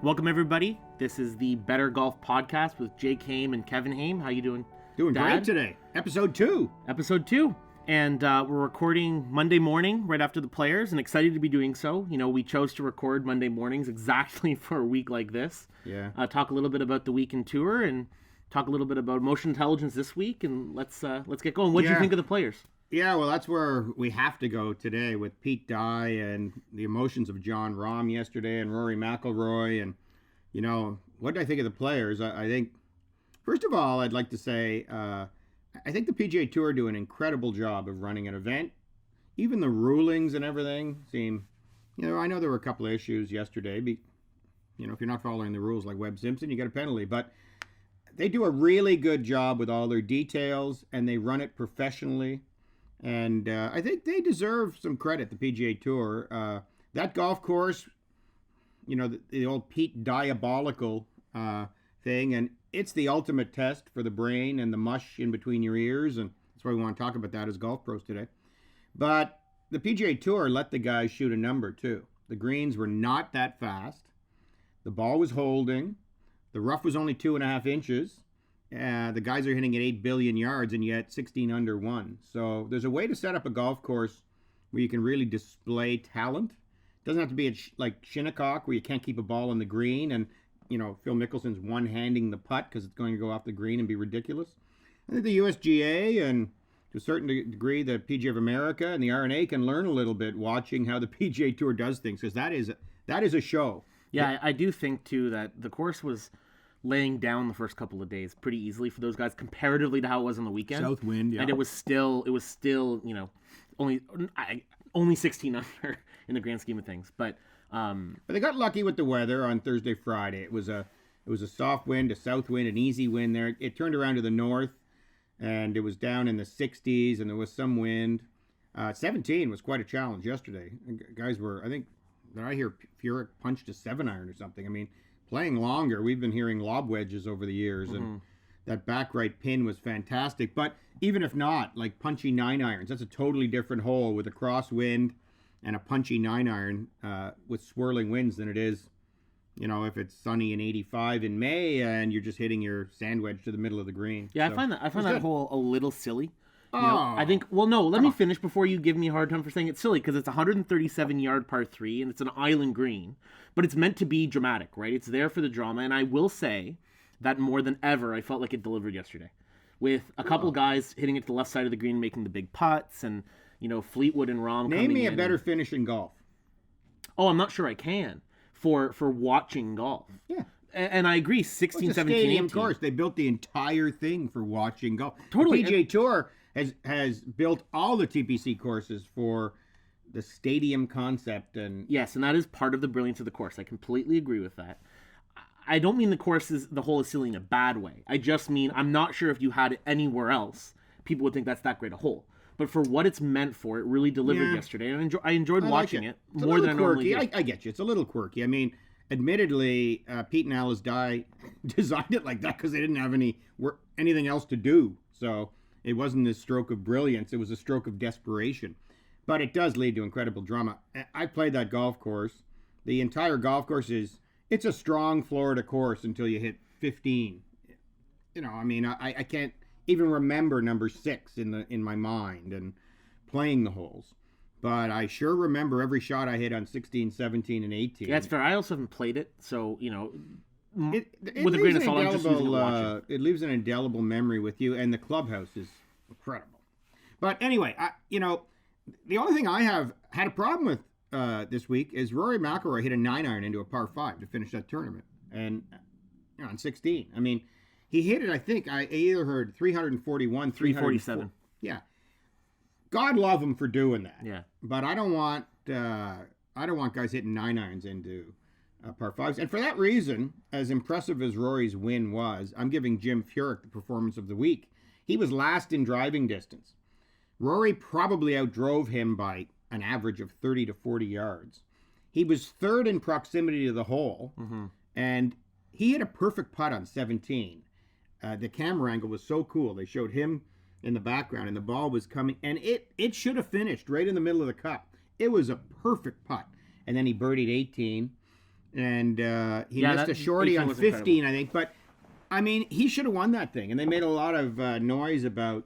Welcome, everybody. This is the Better Golf Podcast with Jake Haime and Kevin Haime. How you doing? Doing Dad? great today. Episode 2. Episode 2. And we're recording Monday morning right after the Players, and excited to be doing so. You know, we chose to record Monday mornings exactly for a week like this. Yeah. Talk a little bit about the weekend tour and talk a little bit about emotional intelligence this week, and let's get going. What do you think of the Players? Yeah, well, that's where we have to go today with Pete Dye and the emotions of John Rahm yesterday and Rory McIlroy. And, you know, what do I think of the Players? I think, first of all, I'd like to say I think the PGA Tour do an incredible job of running an event. Even the rulings and everything seem, you know, I know there were a couple of issues yesterday. You know, if you're not following the rules like Webb Simpson, you get a penalty. But they do a really good job with all their details, and they run it professionally. And I think they deserve some credit, the PGA Tour. That golf course, you know, the old Pete Diabolical thing, and it's the ultimate test for the brain and the mush in between your ears, and that's why we want to talk about that as golf pros today. But the PGA Tour let the guys shoot a number, too. The greens were not that fast. The ball was holding. The rough was only 2.5 inches. The guys are hitting at 8 billion yards and yet 16 under 1. So there's a way to set up a golf course where you can really display talent. It doesn't have to be like Shinnecock where you can't keep a ball in the green and, you know, Phil Mickelson's one-handing the putt because it's going to go off the green and be ridiculous. I think the USGA and to a certain degree the PGA of America and the R&A can learn a little bit watching how the PGA Tour does things, because that is a show. Yeah, I do think, too, that the course was laying down the first couple of days pretty easily for those guys comparatively to how it was on the weekend. South wind, yeah. And it was still, you know, only 16 under in the grand scheme of things. But they got lucky with the weather on Thursday, Friday. It was a soft wind, a south wind, an easy wind there. It turned around to the north, and it was down in the 60s, and there was some wind. 17 was quite a challenge yesterday. Guys were, I think, did I hear Furyk punched a 7-iron or something? I mean, playing longer, we've been hearing lob wedges over the years, and that back right pin was fantastic. But even if not, like punchy 9-irons, that's a totally different hole with a crosswind and a punchy 9-iron with swirling winds than it is, you know, if it's sunny and 85 in May and you're just hitting your sand wedge to the middle of the green. Yeah, so, I find that hole a little silly. Oh, you know, I think. Well, no. Let me finish before you give me a hard time for saying it's silly, because it's a 137-yard par 3 and it's an island green, but it's meant to be dramatic, right? It's there for the drama, and I will say that more than ever, I felt like it delivered yesterday, with a couple guys hitting it to the left side of the green, making the big putts, and you know Fleetwood and Rahm. Name me a better finish in golf. Oh, I'm not sure I can for watching golf. Yeah. And I agree. 16, it's a 17, stadium 18. course. They built the entire thing for watching golf. Totally. The PGA Tour has built all the TPC courses for the stadium concept, and yes, and that is part of the brilliance of the course. I completely agree with that. I don't mean the hole is silly in a bad way. I just mean I'm not sure if you had it anywhere else, people would think that's that great a hole. But for what it's meant for, it really delivered yesterday. And I enjoyed watching it more than I normally do. I get you. It's a little quirky. I mean, admittedly, Pete and Alice Dye designed it like that because they didn't have anything else to do. So it wasn't a stroke of brilliance. It was a stroke of desperation. But it does lead to incredible drama. I played that golf course. The entire golf course it's a strong Florida course until you hit 15. You know, I mean, I can't even remember number 6 in my mind and playing the holes. But I sure remember every shot I hit on 16, 17, and 18. Yeah, that's fair. I also haven't played it, so, you know, with a grain of salt, I'm just using it to watch it. It leaves an indelible memory with you, and the clubhouse is incredible. But anyway, you know, the only thing I have had a problem with this week is Rory McIlroy hit a 9-iron into a par 5 to finish that tournament, and you know, on 16. I mean, he hit it, I think, I either heard 341, 347. Yeah. God love him for doing that. Yeah. But I don't want guys hitting 9-irons into par 5s. And for that reason, as impressive as Rory's win was, I'm giving Jim Furyk the performance of the week. He was last in driving distance. Rory probably outdrove him by an average of 30 to 40 yards. He was third in proximity to the hole, and he hit a perfect putt on 17. The camera angle was so cool. They showed him in the background, and the ball was coming, and it should have finished right in the middle of the cup. It was a perfect putt. And then he birdied 18. and he Yeah, missed that a shorty 18 on was 15, I think. But I mean, he should have won that thing, and they made a lot of noise about.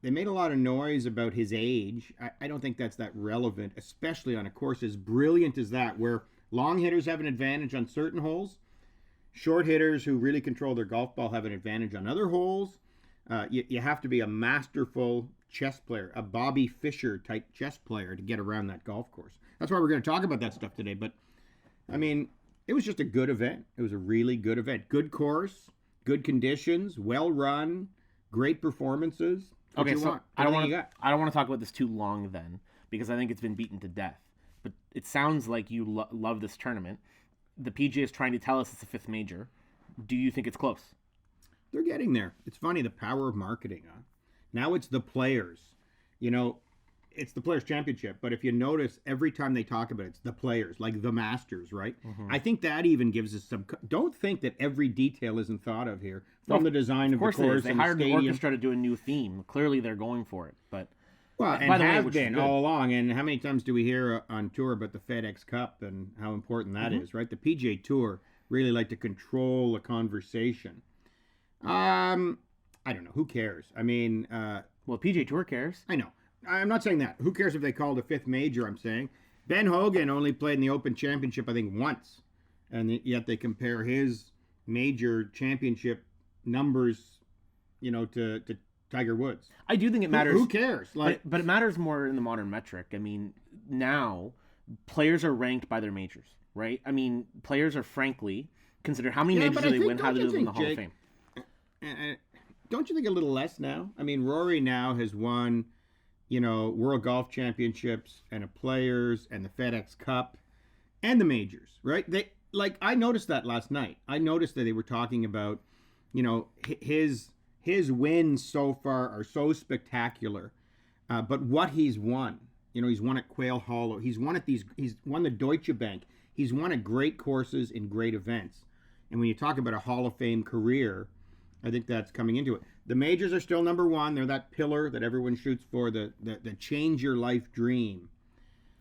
They made a lot of noise about his age. I don't think that's that relevant, especially on a course as brilliant as that, where long hitters have an advantage on certain holes. Short hitters who really control their golf ball have an advantage on other holes. You have to be a masterful chess player, a Bobby Fischer type chess player to get around that golf course. That's why we're going to talk about that stuff today. But, I mean, it was just a good event. It was a really good event. Good course, good conditions, well run, great performances. Okay, so I don't want to talk about this too long then, because I think it's been beaten to death. But it sounds like you love this tournament. The PGA is trying to tell us it's the fifth major. Do you think it's close? They're getting there. It's funny, the power of marketing. Huh? Now it's the players. You know, it's the Players' Championship. But if you notice, every time they talk about it, it's the players, like the Masters, right? Mm-hmm. I think that even gives us some... Don't think that every detail isn't thought of here. From the design of the course they and the hired stadium. an orchestra to do a new theme. Clearly, they're going for it. But well, and have been all along. And how many times do we hear on tour about the FedEx Cup and how important that is, right? The PGA Tour really like to control the conversation. I don't know. Who cares? I mean... well, PGA Tour cares. I know. I'm not saying that. Who cares if they called a fifth major, I'm saying. Ben Hogan only played in the Open Championship, I think, once. And yet they compare his major championship numbers, you know, to Tiger Woods. I do think it matters. Who cares? But it matters more in the modern metric. I mean, now players are ranked by their majors, right? I mean, players are frankly considered how many majors do they win, how do they win the Hall of Fame. Don't you think a little less now? I mean, Rory now has won, you know, World Golf Championships and the Players and the FedEx Cup and the majors, right? I noticed that last night. I noticed that they were talking about, you know, his wins so far are so spectacular, but what he's won. You know, he's won at Quail Hollow. He's won the Deutsche Bank. He's won at great courses in great events. And when you talk about a Hall of Fame career, I think that's coming into it. The majors are still number one. They're that pillar that everyone shoots for, the change your life dream.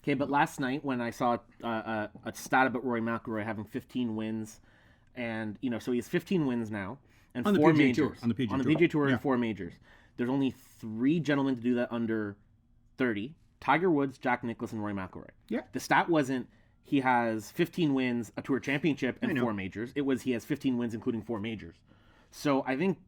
Okay, but last night when I saw a stat about Rory McIlroy having 15 wins, and, you know, so he has 15 wins now, and on 4 the PGA majors. Tour. On the PGA Tour and 4 majors. There's only 3 gentlemen to do that under 30. Tiger Woods, Jack Nicklaus, and Rory McIlroy. Yeah. The stat wasn't he has 15 wins, a Tour Championship, and 4 majors. It was he has 15 wins, including 4 majors. So I think,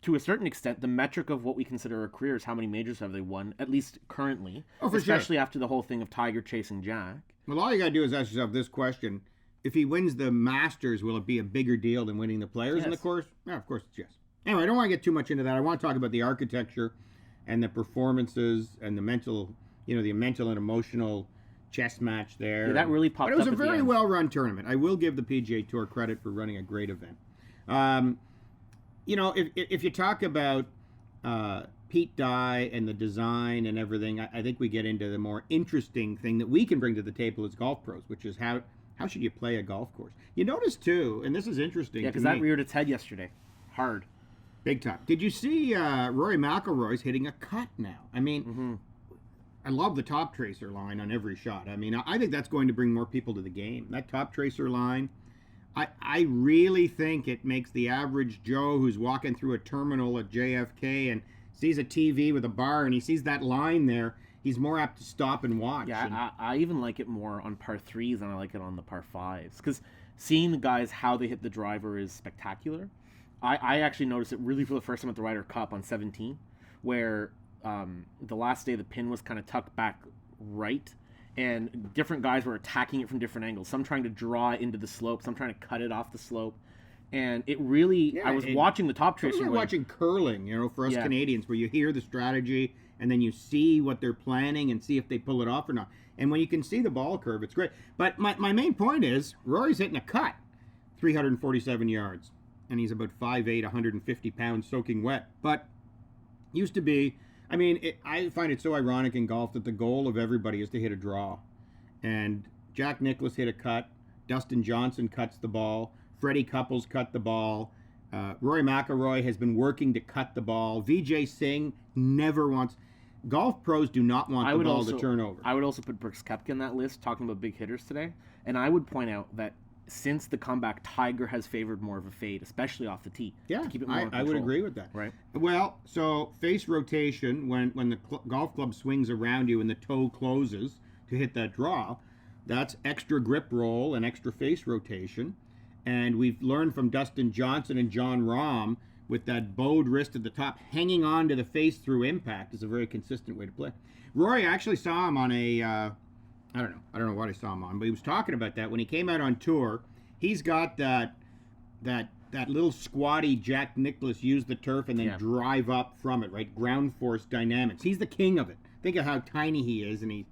to a certain extent, the metric of what we consider a career is how many majors have they won, at least currently, especially after the whole thing of Tiger chasing Jack. Well, all you got to do is ask yourself this question. If he wins the Masters, will it be a bigger deal than winning the Players in the course? Yeah, of course it's yes. Anyway, I don't want to get too much into that. I want to talk about the architecture and the performances and the mental, you know, the mental and emotional chess match there. Yeah, that really popped up. But it was a very well-run tournament. I will give the PGA Tour credit for running a great event. You know, if you talk about Pete Dye and the design and everything, I think we get into the more interesting thing that we can bring to the table as golf pros, which is how should you play a golf course? You notice, too, and this is interesting. Yeah, because that reared its head yesterday. Hard. Big time. Did you see Rory McIlroy's hitting a cut now? I mean, I love the top tracer line on every shot. I mean, I think that's going to bring more people to the game. That top tracer line, I really think it makes the average Joe who's walking through a terminal at JFK and sees a TV with a bar and he sees that line there, he's more apt to stop and watch. Yeah, I even like it more on par 3s than I like it on the par 5s. Because seeing the guys, how they hit the driver is spectacular. I actually noticed it really for the first time at the Ryder Cup on 17, where the last day the pin was kind of tucked back right, and different guys were attacking it from different angles. Some trying to draw it into the slope, some trying to cut it off the slope. And it really, I was watching the top tracer. We're watching curling, you know, for us Canadians, where you hear the strategy and then you see what they're planning and see if they pull it off or not. And when you can see the ball curve, it's great. But my main point is, Rory's hitting a cut, 347 yards. And he's about 5'8", 150 pounds soaking wet. But used to be, I mean, I find it so ironic in golf that the goal of everybody is to hit a draw. And Jack Nicklaus hit a cut. Dustin Johnson cuts the ball. Freddie Couples cut the ball. Rory McIlroy has been working to cut the ball. Vijay Singh never wants... Golf pros do not want the ball to turn over. I would also put Brooks Koepka in that list, talking about big hitters today. And I would point out that since the comeback, Tiger has favored more of a fade, especially off the tee. Yeah, to keep it more in I would control. agree with that. Right. Well, so face rotation, when the golf club swings around you and the toe closes to hit that draw, that's extra grip roll and extra face rotation. And we've learned from Dustin Johnson and John Rahm with that bowed wrist at the top, hanging on to the face through impact is a very consistent way to play. Rory, I actually saw him on a, I don't know what I saw him on, but he was talking about that when he came out on tour. He's got that little squatty Jack Nicklaus use the turf and then drive up from it, right? Ground force dynamics. He's the king of it. Think of how tiny he is, and he's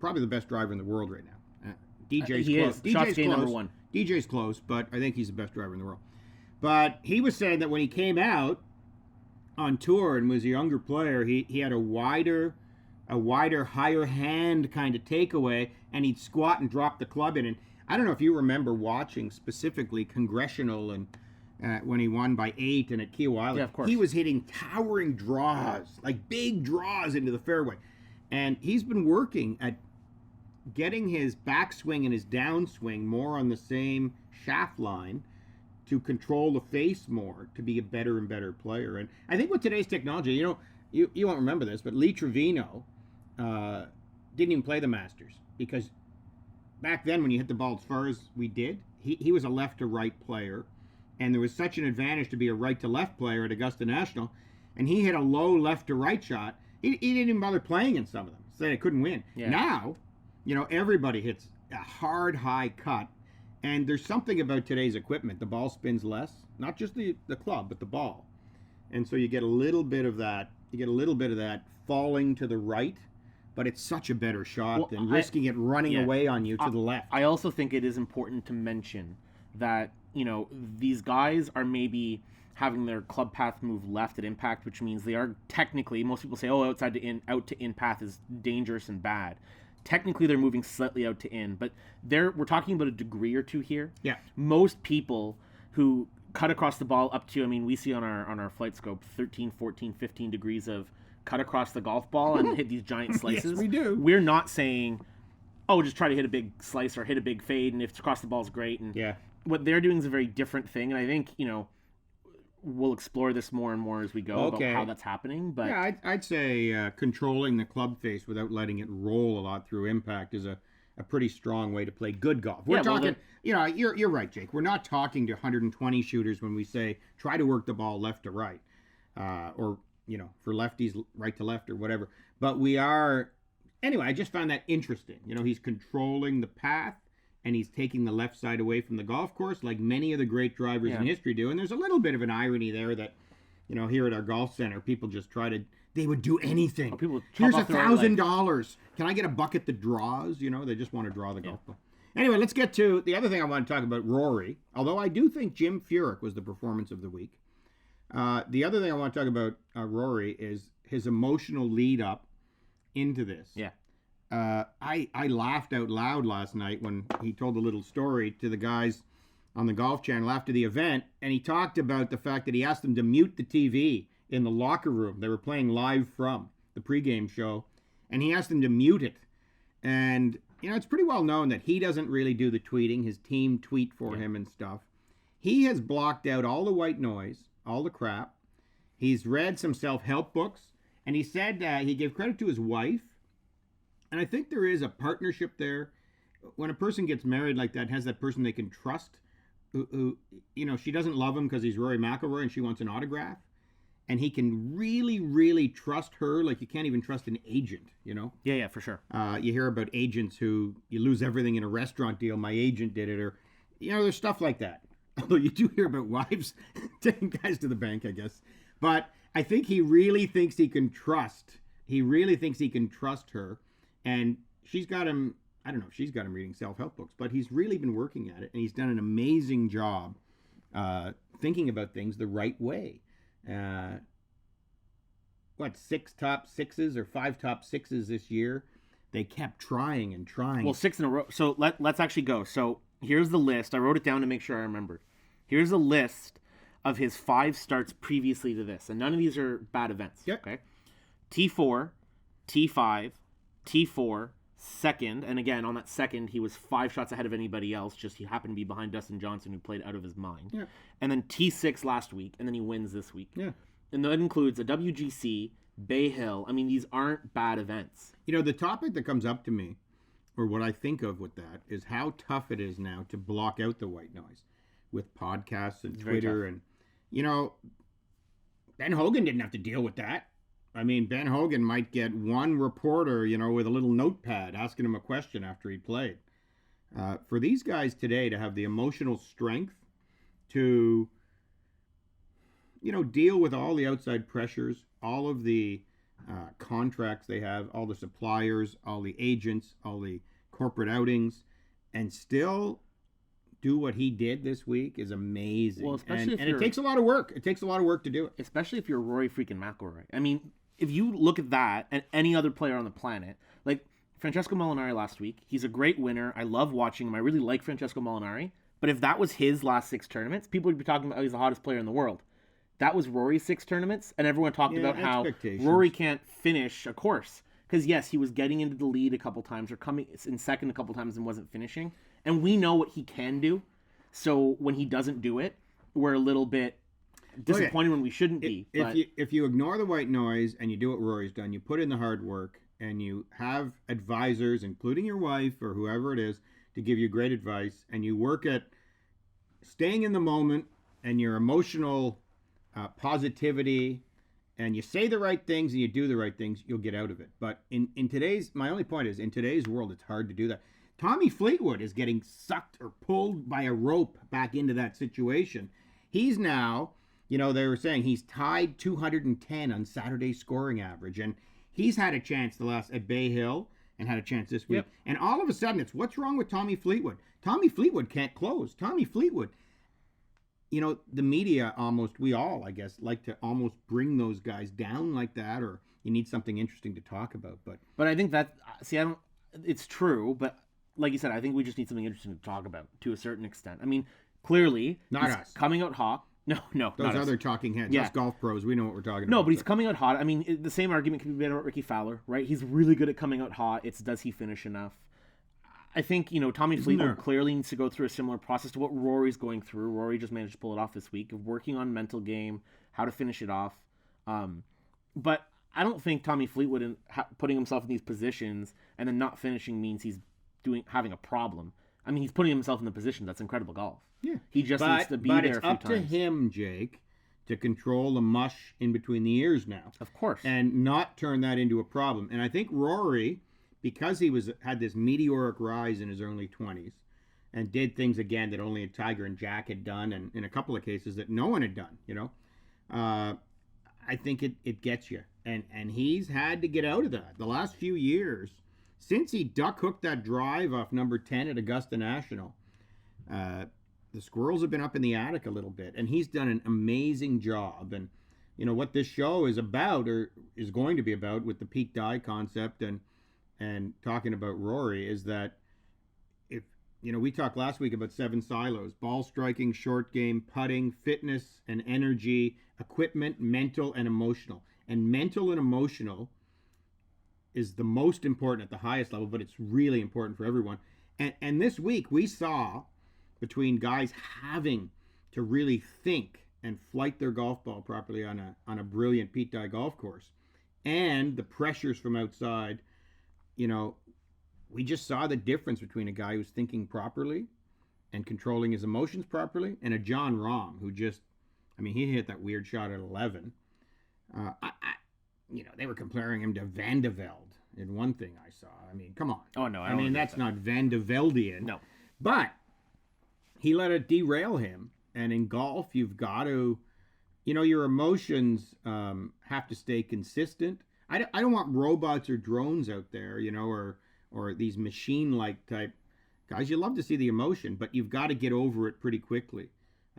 probably the best driver in the world right now. DJ's close. DJ's close. Number one. DJ's close, but I think he's the best driver in the world. But he was saying that when he came out on tour and was a younger player, he had a wider, higher hand kind of takeaway, and he'd squat and drop the club in. And I don't know if you remember watching specifically Congressional and when he won by 8 and at Kiawah Island. Yeah, of course. He was hitting towering draws, like big draws into the fairway. And he's been working at getting his backswing and his downswing more on the same shaft line to control the face more, to be a better and better player. And I think with today's technology, you won't remember this, but Lee Trevino didn't even play the Masters because back then when you hit the ball as far as we did, he was a left to right player, and there was such an advantage to be a right to left player at Augusta National, and he hit a low left to right shot. He didn't even bother playing in some of them, said he couldn't win. Yeah. Now, everybody hits a hard high cut. And there's something about today's equipment. The ball spins less, not just the club, but the ball. And so you get a little bit of that. You get a little bit of that falling to the right, but it's such a better shot than risking it running away on you to the left. I also think it is important to mention that, these guys are maybe having their club path move left at impact, which means they are technically, most people say, outside to in, out to in path is dangerous and bad. Technically, they're moving slightly out to in, but we're talking about a degree or two here. Yeah. Most people who cut across the ball up to, we see on our flight scope 13, 14, 15 degrees of cut across the golf ball and hit these giant slices. Yes, we do. We're not saying, just try to hit a big slice or hit a big fade, and if it's across the ball is great. And what they're doing is a very different thing, and I think, we'll explore this more and more as we go about how that's happening. But yeah, I'd say controlling the club face without letting it roll a lot through impact is a pretty strong way to play good golf. We're talking, you're right, Jake. We're not talking to 120 shooters when we say try to work the ball left to right, or for lefties right to left or whatever. But we are anyway. I just found that interesting. He's controlling the path. And he's taking the left side away from the golf course, like many of the great drivers in history do. And there's a little bit of an irony there that, here at our golf center, people just they would do anything. Here's $1,000. Can I get a bucket that draws? They just want to draw the golf ball. Anyway, let's get to the other thing I want to talk about, Rory. Although I do think Jim Furyk was the performance of the week. The other thing I want to talk about, Rory, is his emotional lead up into this. Yeah. I laughed out loud last night when he told a little story to the guys on the Golf Channel after the event, and he talked about the fact that he asked them to mute the TV in the locker room. They were playing live from the pregame show, and he asked them to mute it. And, it's pretty well known that he doesn't really do the tweeting. His team tweet for him and stuff. He has blocked out all the white noise, all the crap. He's read some self-help books, and he said he gave credit to his wife. And I think there is a partnership there. When a person gets married like that, has that person they can trust, who she doesn't love him because he's Rory McIlroy and she wants an autograph. And he can really, really trust her like you can't even trust an agent, Yeah, for sure. You hear about agents who you lose everything in a restaurant deal. My agent did it. Or, there's stuff like that. Although you do hear about wives taking guys to the bank, I guess. But I think he really thinks he can trust. He really thinks he can trust her. And she's got him, I don't know if she's got him reading self-help books, but he's really been working at it. And he's done an amazing job thinking about things the right way. 6 top sixes or 5 top sixes this year? They kept trying and trying. Well, 6 in a row. So let's actually go. So here's the list. I wrote it down to make sure I remembered. Here's a list of his 5 starts previously to this. And none of these are bad events. Yep. Okay. T4, T5, T4, second, and again, on that second, he was 5 shots ahead of anybody else, just he happened to be behind Dustin Johnson, who played out of his mind. Yeah. And then T6 last week, and then he wins this week. Yeah. And that includes a WGC, Bay Hill. I mean, these aren't bad events. You know, the topic that comes up to me, or what I think of with that, is how tough it is now to block out the white noise with podcasts and Twitter. And, you know, Ben Hogan didn't have to deal with that. I mean, Ben Hogan might get one reporter, you know, with a little notepad asking him a question after he played. For these guys today to have the emotional strength to, you know, deal with all the outside pressures, all of the contracts they have, all the suppliers, all the agents, all the corporate outings, and still do what he did this week is amazing. Well, especially and it takes a lot of work. It takes a lot of work to do it. Especially if you're Rory freaking McIlroy. I mean, if you look at that and any other player on the planet, like Francesco Molinari last week, he's a great winner. I love watching him. I really like Francesco Molinari. But if that was his last 6 tournaments, people would be talking about, oh, he's the hottest player in the world. That was Rory's 6 tournaments, and everyone talked about how Rory can't finish a course. Because, yes, he was getting into the lead a couple times or coming in second a couple times and wasn't finishing. And we know what he can do. So when he doesn't do it, we're a little bit disappointed when we shouldn't be. If you ignore the white noise and you do what Rory's done, you put in the hard work, and you have advisors, including your wife or whoever it is, to give you great advice, and you work at staying in the moment and your emotional positivity, and you say the right things and you do the right things, you'll get out of it. But in today's, my only point is, in today's world, it's hard to do that. Tommy Fleetwood is getting sucked or pulled by a rope back into that situation. He's now, you know, they were saying he's tied 210 on Saturday's scoring average, and he's had a chance at Bay Hill and had a chance this week. Yep. And all of a sudden, it's what's wrong with Tommy Fleetwood? Tommy Fleetwood can't close. Tommy Fleetwood. You know, the media we all, I guess, like to almost bring those guys down like that, or you need something interesting to talk about. But I think it's true, but like you said, I think we just need something interesting to talk about to a certain extent. I mean, clearly, not us. Coming out hot. No, those other talking heads, us golf pros, we know what we're talking about. No, but he's coming out hot. I mean, the same argument can be made about Ricky Fowler, right? He's really good at coming out hot. It's does he finish enough? I think, you know, Tommy Fleetwood clearly needs to go through a similar process to what Rory's going through. Rory just managed to pull it off this week of working on mental game, how to finish it off. But I don't think Tommy Fleetwood putting himself in these positions and then not finishing means he's having a problem. I mean, he's putting himself in the position. That's incredible golf. Yeah. He just needs to be there a few times. But it's up to him, Jake, to control the mush in between the ears now. Of course. And not turn that into a problem. And I think Rory, because he had this meteoric rise in his early 20s and did things again that only Tiger and Jack had done, and in a couple of cases that no one had done, you know, I think it gets you. And he's had to get out of that. The last few years, since he duck hooked that drive off number 10 at Augusta National, the squirrels have been up in the attic a little bit, and he's done an amazing job. And, you know, what this show is about, or is going to be about with the peak die concept and talking about Rory, is that if, you know, we talked last week about 7 silos: ball striking, short game, putting, fitness and energy, equipment, mental and emotional. And mental and emotional is the most important at the highest level, but it's really important for everyone. And this week we saw, between guys having to really think and flight their golf ball properly on a brilliant Pete Dye golf course, and the pressures from outside, you know, we just saw the difference between a guy who's thinking properly and controlling his emotions properly, and a John Rahm who just, I mean, he hit that weird shot at 11. You know, they were comparing him to Van de Velde in one thing I saw. I mean, come on. Oh, no. I mean, that's not Van de Veldian. No. But he let it derail him. And in golf, you've got to, you know, your emotions have to stay consistent. I don't want robots or drones out there, you know, or these machine-like type guys. You love to see the emotion, but you've got to get over it pretty quickly.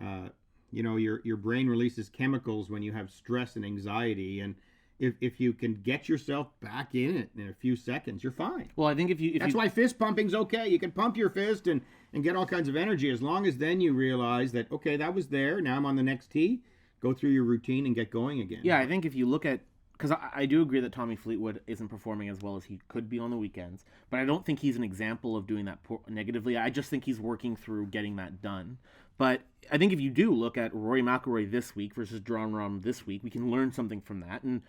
You know, your brain releases chemicals when you have stress and anxiety, and if you can get yourself back in it in a few seconds, you're fine. Well, I think that's why fist pumping's okay. You can pump your fist and get all kinds of energy, as long as then you realize that, okay, that was there. Now I'm on the next tee. Go through your routine and get going again. Yeah, I think if you look at because I do agree that Tommy Fleetwood isn't performing as well as he could be on the weekends, but I don't think he's an example of doing that negatively. I just think he's working through getting that done. But I think if you do look at Rory McIlroy this week versus Jon Rahm this week, we can learn something from that. And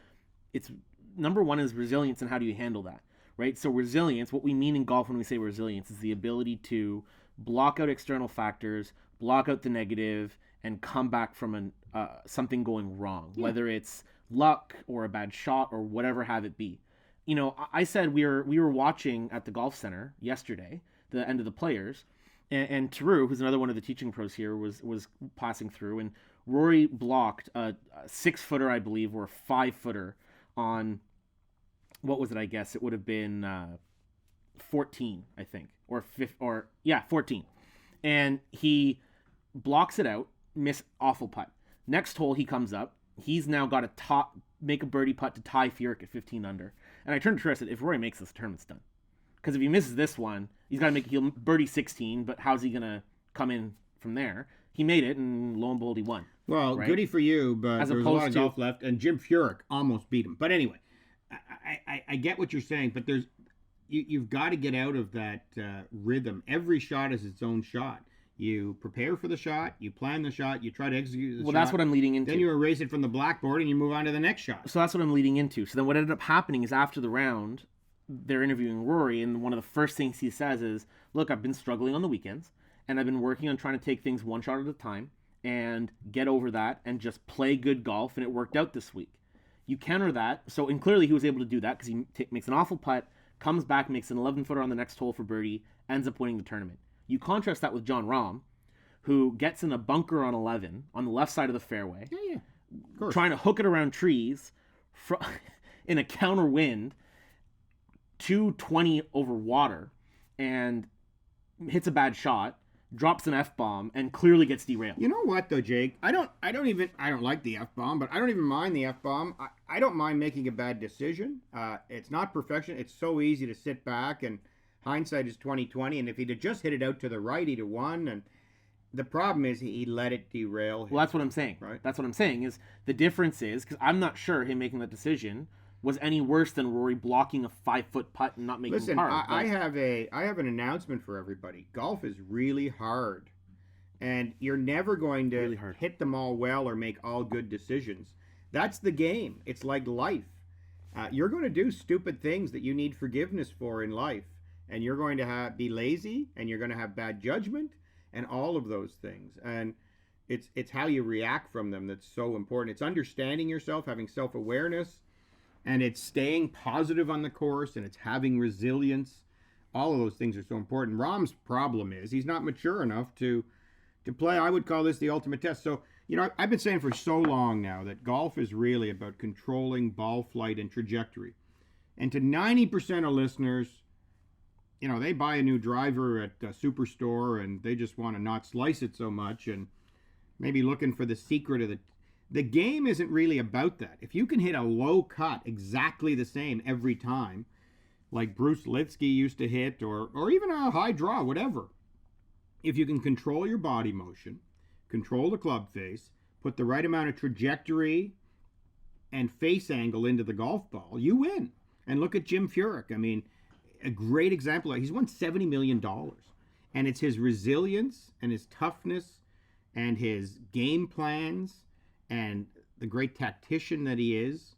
it's number one is resilience, and how do you handle that, right? So resilience, what we mean in golf when we say resilience, is the ability to block out external factors, block out the negative, and come back from something going wrong, whether it's luck or a bad shot or whatever have it be. You know, I said we were watching at the golf center yesterday, the end of the Players, and Teru, who's another one of the teaching pros here, was passing through, and Rory blocked a 6-footer, I believe, or a 5-footer on, what was it? I guess it would have been 14, I think, or 14, and he blocks it out, miss awful putt. Next hole he comes up. He's now got to make a birdie putt to tie Furyk at 15 under. And I turned to Trey and said, if Rory makes this, the tournament's done. Because if he misses this one, he'll birdie 16, but how's he going to come in from there? He made it, and lo and behold, he won. Well, right? Goody for you, but there's a lot of golf left, and Jim Furyk almost beat him. But anyway, I get what you're saying, but you've got to get out of that rhythm. Every shot is its own shot. You prepare for the shot, you plan the shot, you try to execute the shot. Well, that's what I'm leading into. Then you erase it from the blackboard and you move on to the next shot. So that's what I'm leading into. So then what ended up happening is after the round, they're interviewing Rory, and one of the first things he says is, look, I've been struggling on the weekends, and I've been working on trying to take things one shot at a time and get over that and just play good golf, and it worked out this week. You counter that, and clearly he was able to do that because he makes an awful putt, comes back, makes an 11-footer on the next hole for birdie, ends up winning the tournament. You contrast that with Jon Rahm, who gets in a bunker on 11 on the left side of the fairway, trying to hook it around trees in a counter wind, 220 over water, and hits a bad shot, drops an F-bomb, and clearly gets derailed. You know what, though, Jake? I don't like the F-bomb, but I don't even mind the F-bomb. I don't mind making a bad decision. It's not perfection. It's so easy to sit back, and hindsight is 20/20, and if he'd have just hit it out to the right, he'd have won, and the problem is he let it derail him. Well, that's what I'm saying. Right? That's what I'm saying is the difference is, because I'm not sure him making that decision was any worse than Rory blocking a 5-foot putt and not making par. Listen, I have an announcement for everybody. Golf is really hard, and you're never going to hit them all well or make all good decisions. That's the game. It's like life. You're going to do stupid things that you need forgiveness for in life, and you're going to be lazy, and you're going to have bad judgment, and all of those things. And it's how you react from them that's so important. It's understanding yourself, having self-awareness, and it's staying positive on the course, and it's having resilience. All of those things are so important. Rahm's problem is he's not mature enough to play. I would call this the ultimate test. So, I've been saying for so long now that golf is really about controlling ball flight and trajectory. And to 90% of listeners, they buy a new driver at a superstore and they just want to not slice it so much and maybe looking for the secret of the game isn't really about that. If you can hit a low cut exactly the same every time, like Bruce Litsky used to hit, or even a high draw, whatever, if you can control your body motion, control the club face, put the right amount of trajectory and face angle into the golf ball, you win. And look at Jim Furyk. I mean, a great example. He's won $70 million. And it's his resilience and his toughness and his game plans and the great tactician that he is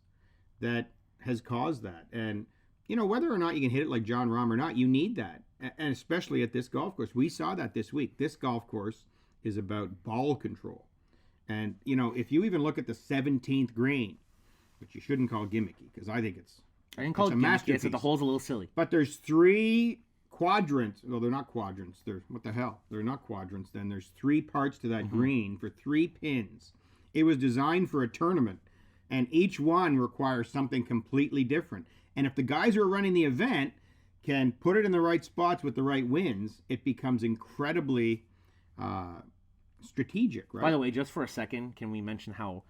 that has caused that. And, whether or not you can hit it like Jon Rahm or not, you need that. And especially at this golf course. We saw that this week. This golf course is about ball control. And, if you even look at the 17th green, which you shouldn't call gimmicky, because I think I didn't call it gimmicky, the hole's a little silly. But there's 3 quadrants. Well, they're not quadrants. What the hell? They're not quadrants. Then there's 3 parts to that green for 3 pins. It was designed for a tournament, and each one requires something completely different. And if the guys who are running the event can put it in the right spots with the right winds, it becomes incredibly strategic, right? By the way, just for a second, can we mention how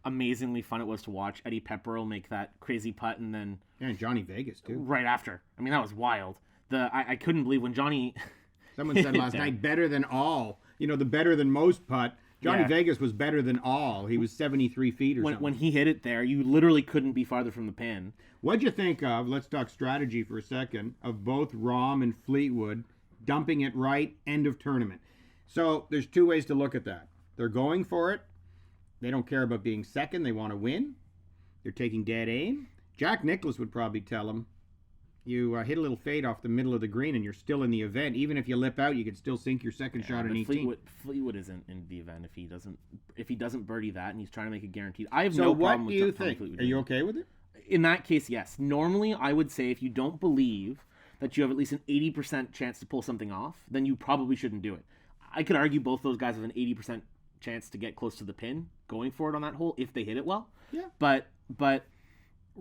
amazingly fun it was to watch Eddie Pepperell make that crazy putt and then... Yeah, and Johnny Vegas, too. Right after. I mean, that was wild. I couldn't believe when Johnny... Someone said last night, better than all. The better than most putt Johnny Yeah. Vegas was better than all. He was 73 feet or something. When he hit it there, you literally couldn't be farther from the pin. What'd you think of, let's talk strategy for a second, of both Rahm and Fleetwood dumping it right end of tournament? So there's two ways to look at that. They're going for it. They don't care about being second. They want to win. They're taking dead aim. Jack Nicklaus would probably tell them, you hit a little fade off the middle of the green and you're still in the event. Even if you lip out, you can still sink your second shot in 18. Fleetwood isn't in the event if he doesn't birdie that and he's trying to make it guaranteed. I have So no what problem do with you Tommy think? Fleetwood Are you doing okay with it? it. In that case, yes. Normally, I would say if you don't believe that you have at least an 80% chance to pull something off, then you probably shouldn't do it. I could argue both those guys have an 80% chance to get close to the pin going for it on that hole if they hit it well. Yeah. But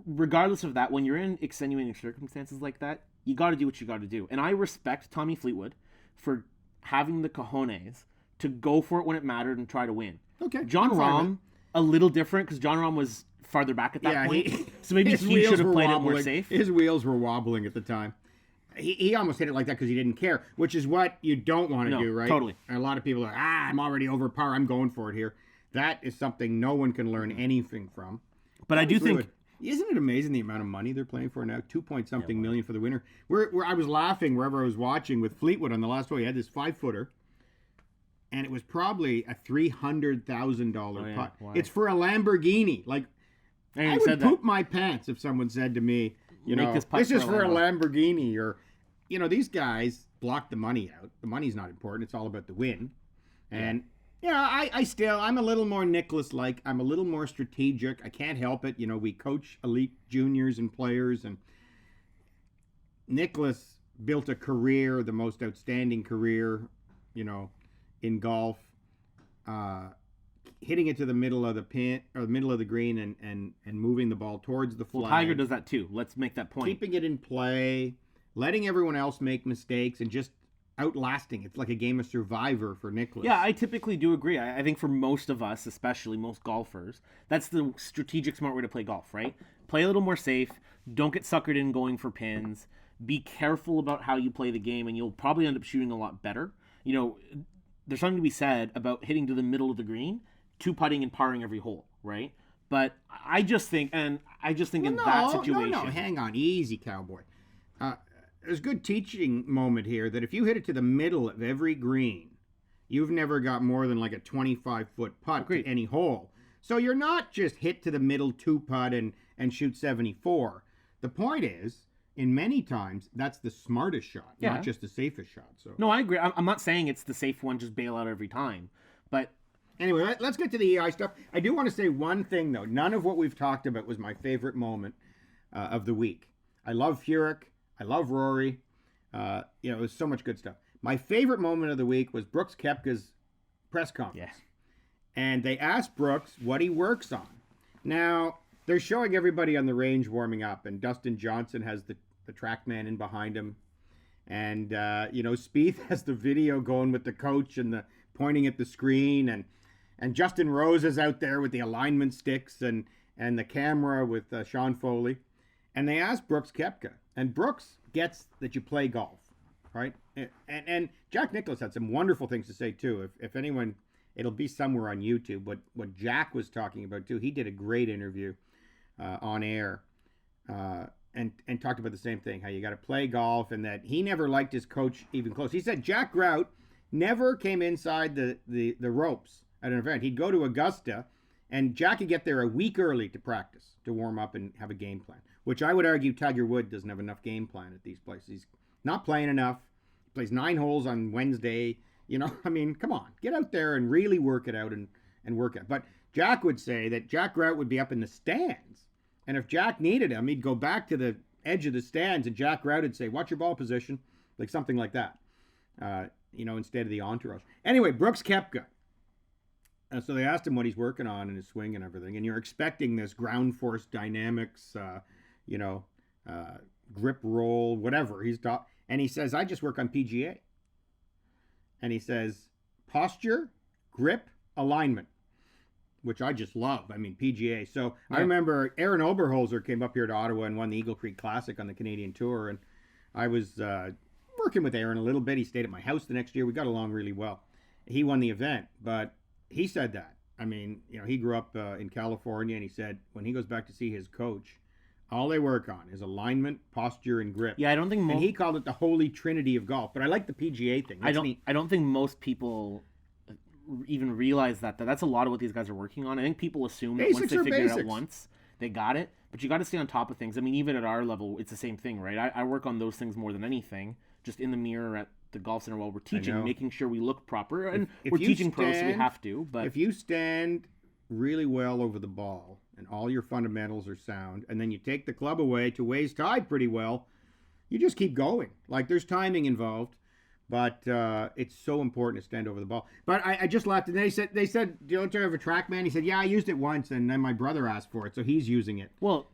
regardless of that, when you're in extenuating circumstances like that, you got to do what you got to do. And I respect Tommy Fleetwood for having the cojones to go for it when it mattered and try to win. Okay. John I'm fine with Rahm, a little different because John Rahm was farther back at that Yeah, point. So maybe his he wheels should have were played it more wobbling. safe. His wheels were wobbling at the time. He almost hit it like that because he didn't care, which is what you don't want to No, do, right? totally. And a lot of people are, I'm already over par. I'm going for it here. That is something no one can learn anything from. But I do think... Isn't it amazing the amount of money they're playing for now? 2-point-something million for the winner. Where I was laughing wherever I was watching with Fleetwood on the last hole. He had this 5-footer, and it was probably a $300,000 putt. Wow. It's for a Lamborghini. Like, I would poop my pants if someone said to me, this is for a Lamborghini, or, these guys block the money out. The money's not important. It's all about the win. And I'm a little more Nicklaus-like. I'm a little more strategic. I can't help it. We coach elite juniors and players, and Nicklaus built a career, the most outstanding career, in golf, hitting it to the middle of the pin or the middle of the green and moving the ball towards the flag. Well, Tiger does that too. Let's make that point. Keeping it in play, letting everyone else make mistakes, and just outlasting. It's like a game of Survivor for Nicklaus. Yeah, I typically do agree. I think for most of us, especially most golfers, that's the strategic, smart way to play golf, right? Play a little more safe. Don't get suckered in going for pins. Be careful about how you play the game, and you'll probably end up shooting a lot better. There's something to be said about hitting to the middle of the green, two-putting and parring every hole, right? But I just think in that situation... No, hang on. Easy, cowboy. There's a good teaching moment here that if you hit it to the middle of every green, you've never got more than like a 25-foot putt to any hole. So you're not just hit to the middle two-putt and shoot 74. The point is, in many times, that's the smartest shot, not just the safest shot. So no, I agree. I'm not saying it's the safe one, just bail out every time. But anyway, let's get to the EI stuff. I do want to say one thing, though. None of what we've talked about was my favorite moment of the week. I love Furyk. I love Rory. It was so much good stuff. My favorite moment of the week was Brooks Koepka's press conference. Yeah. And they asked Brooks what he works on. Now, they're showing everybody on the range warming up, and Dustin Johnson has the TrackMan in behind him. And, Spieth has the video going with the coach and the pointing at the screen. And Justin Rose is out there with the alignment sticks and the camera with Sean Foley. And they asked Brooks Koepka. And Brooks gets that you play golf, right? And Jack Nicklaus had some wonderful things to say, too. If anyone, it'll be somewhere on YouTube. What Jack was talking about, too, he did a great interview on air and talked about the same thing, how you got to play golf, and that he never liked his coach even close. He said Jack Grout never came inside the ropes at an event. He'd go to Augusta, and Jack would get there a week early to practice, to warm up and have a game plan. Which I would argue Tiger Woods doesn't have enough game plan at these places. He's not playing enough. He plays 9 holes on Wednesday. Come on. Get out there and really work it out and work it. But Jack would say that Jack Grout would be up in the stands. And if Jack needed him, he'd go back to the edge of the stands, and Jack Grout would say, watch your ball position. Like something like that. Instead of the entourage. Anyway, Brooks Koepka. So they asked him what he's working on in his swing and everything. And you're expecting this ground force dynamics, grip roll, whatever. And he says, I just work on PGA. And he says, posture, grip, alignment, which I just love. PGA. So yeah. I remember Aaron Oberholzer came up here to Ottawa and won the Eagle Creek Classic on the Canadian Tour. And I was working with Aaron a little bit. He stayed at my house the next year. We got along really well. He won the event, but he said that. I mean, he grew up in California, and he said when he goes back to see his coach, all they work on is alignment, posture, and grip. Yeah, I don't think and he called it the holy trinity of golf. But I like the PGA thing. I don't think most people even realize that's a lot of what these guys are working on. I think people assume that once they figure it out once, they got it. But you got to stay on top of things. I mean, even at our level, it's the same thing, right? I work on those things more than anything, just in the mirror at the golf center while we're teaching, making sure we look proper. And we're teaching pros, so we have to. But if you stand really well over the ball and all your fundamentals are sound, and then you take the club away to waist high pretty well, you just keep going. Like, there's timing involved, but it's so important to stand over the ball. But I just laughed, and they said, do you have a TrackMan? He said, yeah, I used it once, and then my brother asked for it, so he's using it. Well,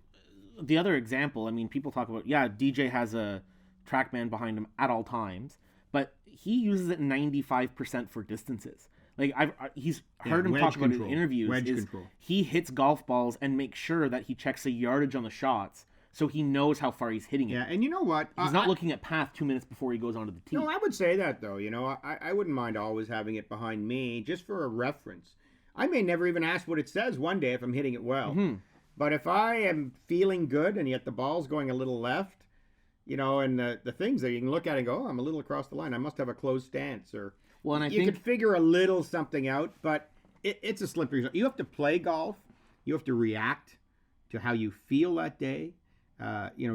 the other example, I mean, people talk about, DJ has a TrackMan behind him at all times, but he uses it 95% for distances. Like, he's heard him talk about it in interviews. He hits golf balls and makes sure that he checks the yardage on the shots, so he knows how far he's hitting it. Yeah, and you know what? He's not looking at path 2 minutes before he goes onto the tee. No, I would say that, though. I wouldn't mind always having it behind me, just for a reference. I may never even ask what it says one day if I'm hitting it well. Mm-hmm. But if I am feeling good and yet the ball's going a little left, and the things that you can look at and go, oh, I'm a little across the line. I must have a closed stance, or... Well, and you could figure a little something out, but it's a slippery. You have to play golf. You have to react to how you feel that day.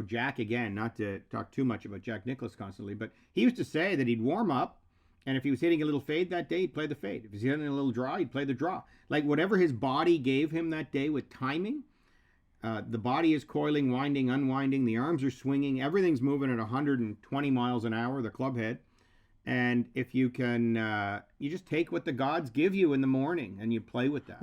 Jack, again, not to talk too much about Jack Nicklaus constantly, but he used to say that he'd warm up, and if he was hitting a little fade that day, he'd play the fade. If he was hitting a little draw, he'd play the draw. Like, whatever his body gave him that day with timing, the body is coiling, winding, unwinding, the arms are swinging, everything's moving at 120 miles an hour, the club head. And if you can, you just take what the gods give you in the morning and you play with that.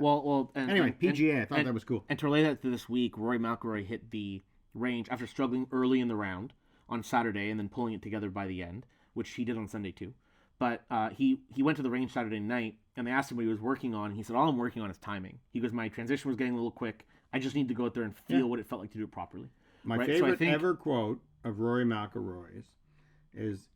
Anyway, PGA, I thought that was cool. And to relate that to this week, Rory McIlroy hit the range after struggling early in the round on Saturday and then pulling it together by the end, which he did on Sunday too. But he went to the range Saturday night, and they asked him what he was working on. And he said, all I'm working on is timing. He goes, my transition was getting a little quick. I just need to go out there and feel what it felt like to do it properly. My favorite ever quote of Rory McIlroy's is...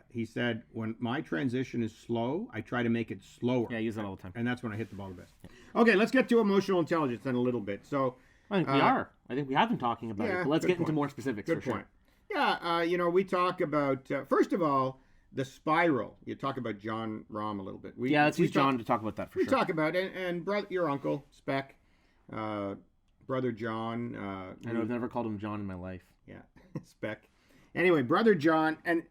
he said, when my transition is slow, I try to make it slower. Yeah, I use that all the time. And that's when I hit the ball the best. Yeah. Okay, let's get to emotional intelligence then a little bit. So I think we are. I think we have been talking about it, but let's get into more specifics. Good point. Sure. Yeah, we talk about, first of all, the spiral. You talk about John Rahm a little bit. Let's use John to talk about that for sure. We talk about it, and brother, your uncle, Speck, brother John. I know I've never called him John in my life. Yeah, Speck. Anyway, brother John, and...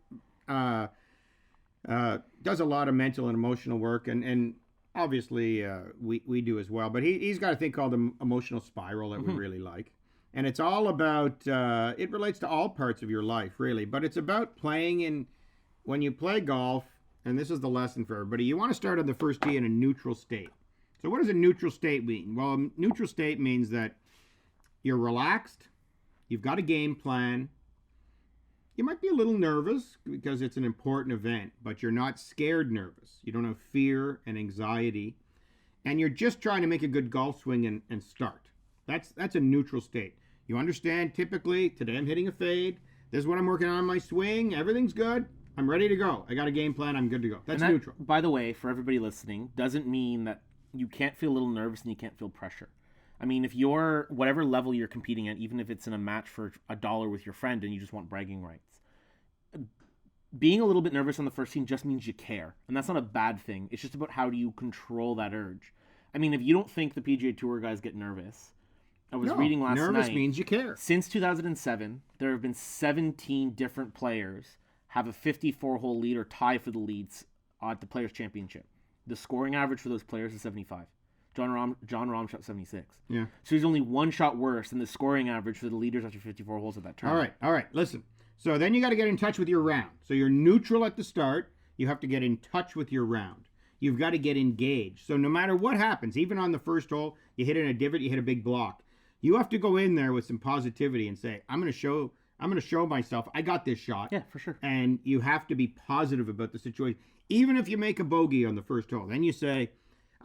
does a lot of mental and emotional work, and obviously we do as well. But he's got a thing called an emotional spiral that we really like, and it's all about. It relates to all parts of your life, really, but it's about playing when you play golf. And this is the lesson for everybody. You want to start on the first tee in a neutral state. So what does a neutral state mean? Well, a neutral state means that you're relaxed, you've got a game plan. You might be a little nervous because it's an important event, but you're not scared nervous. You don't have fear and anxiety, and you're just trying to make a good golf swing and start. That's a neutral state. You understand, typically, today I'm hitting a fade. This is what I'm working on my swing. Everything's good. I'm ready to go. I got a game plan. I'm good to go. That's neutral. By the way, for everybody listening, doesn't mean that you can't feel a little nervous and you can't feel pressure. I mean, if you're, whatever level you're competing at, even if it's in a match for $1 with your friend and you just want bragging rights, being a little bit nervous on the first team just means you care. And that's not a bad thing. It's just about how do you control that urge. I mean, if you don't think the PGA Tour guys get nervous, I was reading last night. Nervous means you care. Since 2007, there have been 17 different players have a 54-hole lead or tie for the leads at the Players' Championship. The scoring average for those players is 75. John Rahm shot 76. Yeah. So he's only one shot worse than the scoring average for the leaders after 54 holes at that tournament. All right. Listen. So then you got to get in touch with your round. So you're neutral at the start. You have to get in touch with your round. You've got to get engaged. So no matter what happens, even on the first hole, you hit in a divot, you hit a big block. You have to go in there with some positivity and say, I'm going to show myself I got this shot. Yeah, for sure. And you have to be positive about the situation. Even if you make a bogey on the first hole, then you say,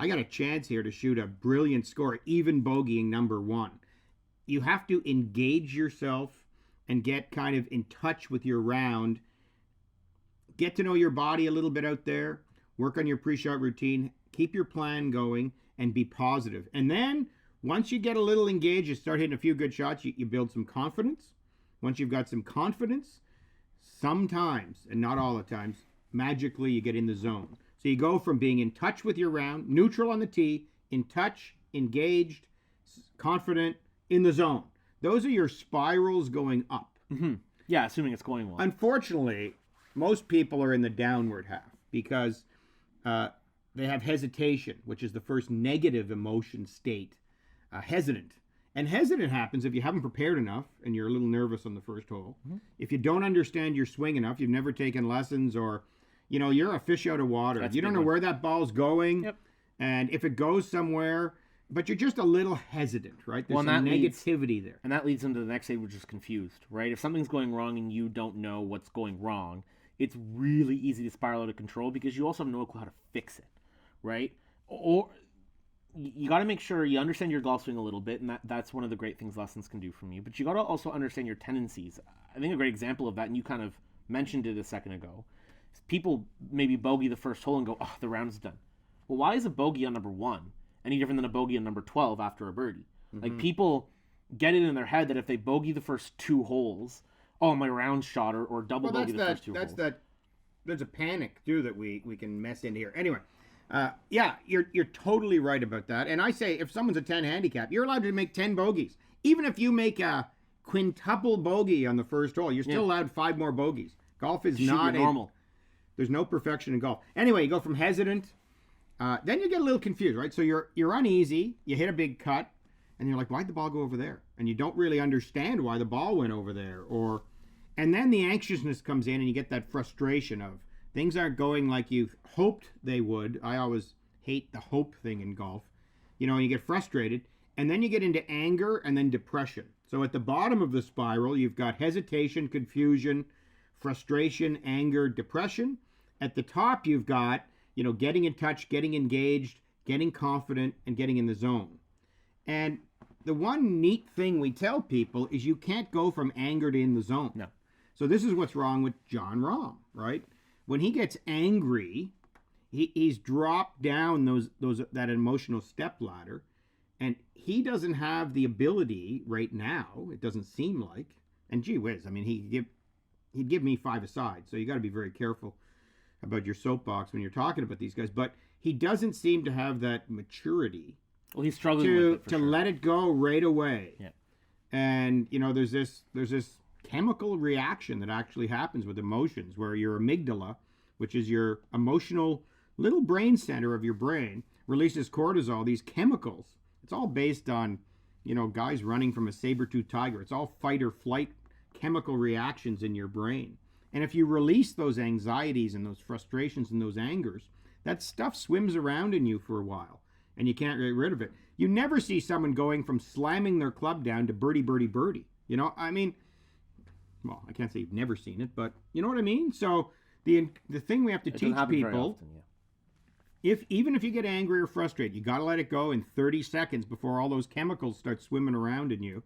I got a chance here to shoot a brilliant score, even bogeying number one. You have to engage yourself and get kind of in touch with your round. Get to know your body a little bit out there. Work on your pre-shot routine. keep your plan going, and be positive. And then once you get a little engaged, you start hitting a few good shots, you build some confidence. Once you've got some confidence, sometimes, and not all the times, magically you get in the zone. So you go from being in touch with your round, neutral on the tee, in touch, engaged, confident, in the zone. Those are your spirals going up. Mm-hmm. Yeah, assuming it's going well. Unfortunately, most people are in the downward half because they have hesitation, which is the first negative emotion state. Hesitant. And hesitant happens if you haven't prepared enough and you're a little nervous on the first hole. Mm-hmm. If you don't understand your swing enough, you've never taken lessons, or, you're a fish out of water. You don't know where that ball's going. Yep. And if it goes somewhere, but you're just a little hesitant, right? There's some negativity there. And that leads into the next stage, which is confused, right? If something's going wrong and you don't know what's going wrong, it's really easy to spiral out of control because you also have no clue how to fix it, right? Or you got to make sure you understand your golf swing a little bit, and that's one of the great things lessons can do from you. But you got to also understand your tendencies. I think a great example of that, and you kind of mentioned it a second ago, is people maybe bogey the first hole and go, oh, the round's done. Well, why is a bogey on number 1 any different than a bogey on number 12 after a birdie? Mm-hmm. Like, people get it in their head that if they bogey the first 2 holes, oh, my round shot, or double bogey the first 2 holes. There's a panic, too, that we can mess in here. Anyway, yeah, you're totally right about that. And I say, if someone's a 10 handicap, you're allowed to make 10 bogeys. Even if you make a quintuple bogey on the first hole, you're still allowed 5 more bogeys. Golf is not normal. There's no perfection in golf. Anyway, you go from hesitant, then you get a little confused, right? So you're uneasy, you hit a big cut, and you're like, why'd the ball go over there? And you don't really understand why the ball went over there. And then the anxiousness comes in, and you get that frustration of things aren't going like you hoped they would. I always hate the hope thing in golf. And you get frustrated, and then you get into anger and then depression. So at the bottom of the spiral, you've got hesitation, confusion, frustration, anger, depression. At the top, you've got, getting in touch, getting engaged, getting confident, and getting in the zone. And the one neat thing we tell people is you can't go from anger to in the zone. No. So this is what's wrong with Jon Rahm, right? When he gets angry, he's dropped down that emotional stepladder, and he doesn't have the ability right now, it doesn't seem like, and gee whiz, I mean, he'd give me 5 aside, so you got to be very careful about your soapbox when you're talking about these guys, but he doesn't seem to have that maturity. Well, he's struggling with it, to let it go right away. Yeah. And there's this chemical reaction that actually happens with emotions where your amygdala, which is your emotional little brain center of your brain, releases cortisol, these chemicals. It's all based on, guys running from a saber-toothed tiger. It's all fight or flight chemical reactions in your brain. And if you release those anxieties and those frustrations and those angers, that stuff swims around in you for a while, and you can't get rid of it. You never see someone going from slamming their club down to birdie, birdie, birdie. I mean, well, I can't say you've never seen it, but you know what I mean? So the thing we have to teach people, even if you get angry or frustrated, you got to let it go in 30 seconds before all those chemicals start swimming around in you,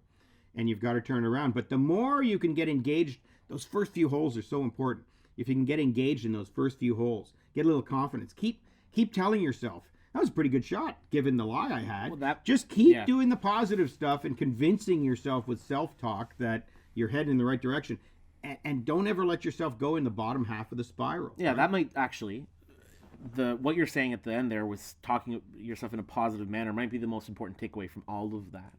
and you've got to turn around. But the more you can get engaged, those first few holes are so important. If you can get engaged in those first few holes, get a little confidence. Keep telling yourself, that was a pretty good shot, given the lie I had. Well, just keep doing the positive stuff and convincing yourself with self-talk that you're heading in the right direction. And don't ever let yourself go in the bottom half of the spiral. Yeah, right? That might actually, what you're saying at the end there was talking yourself in a positive manner might be the most important takeaway from all of that.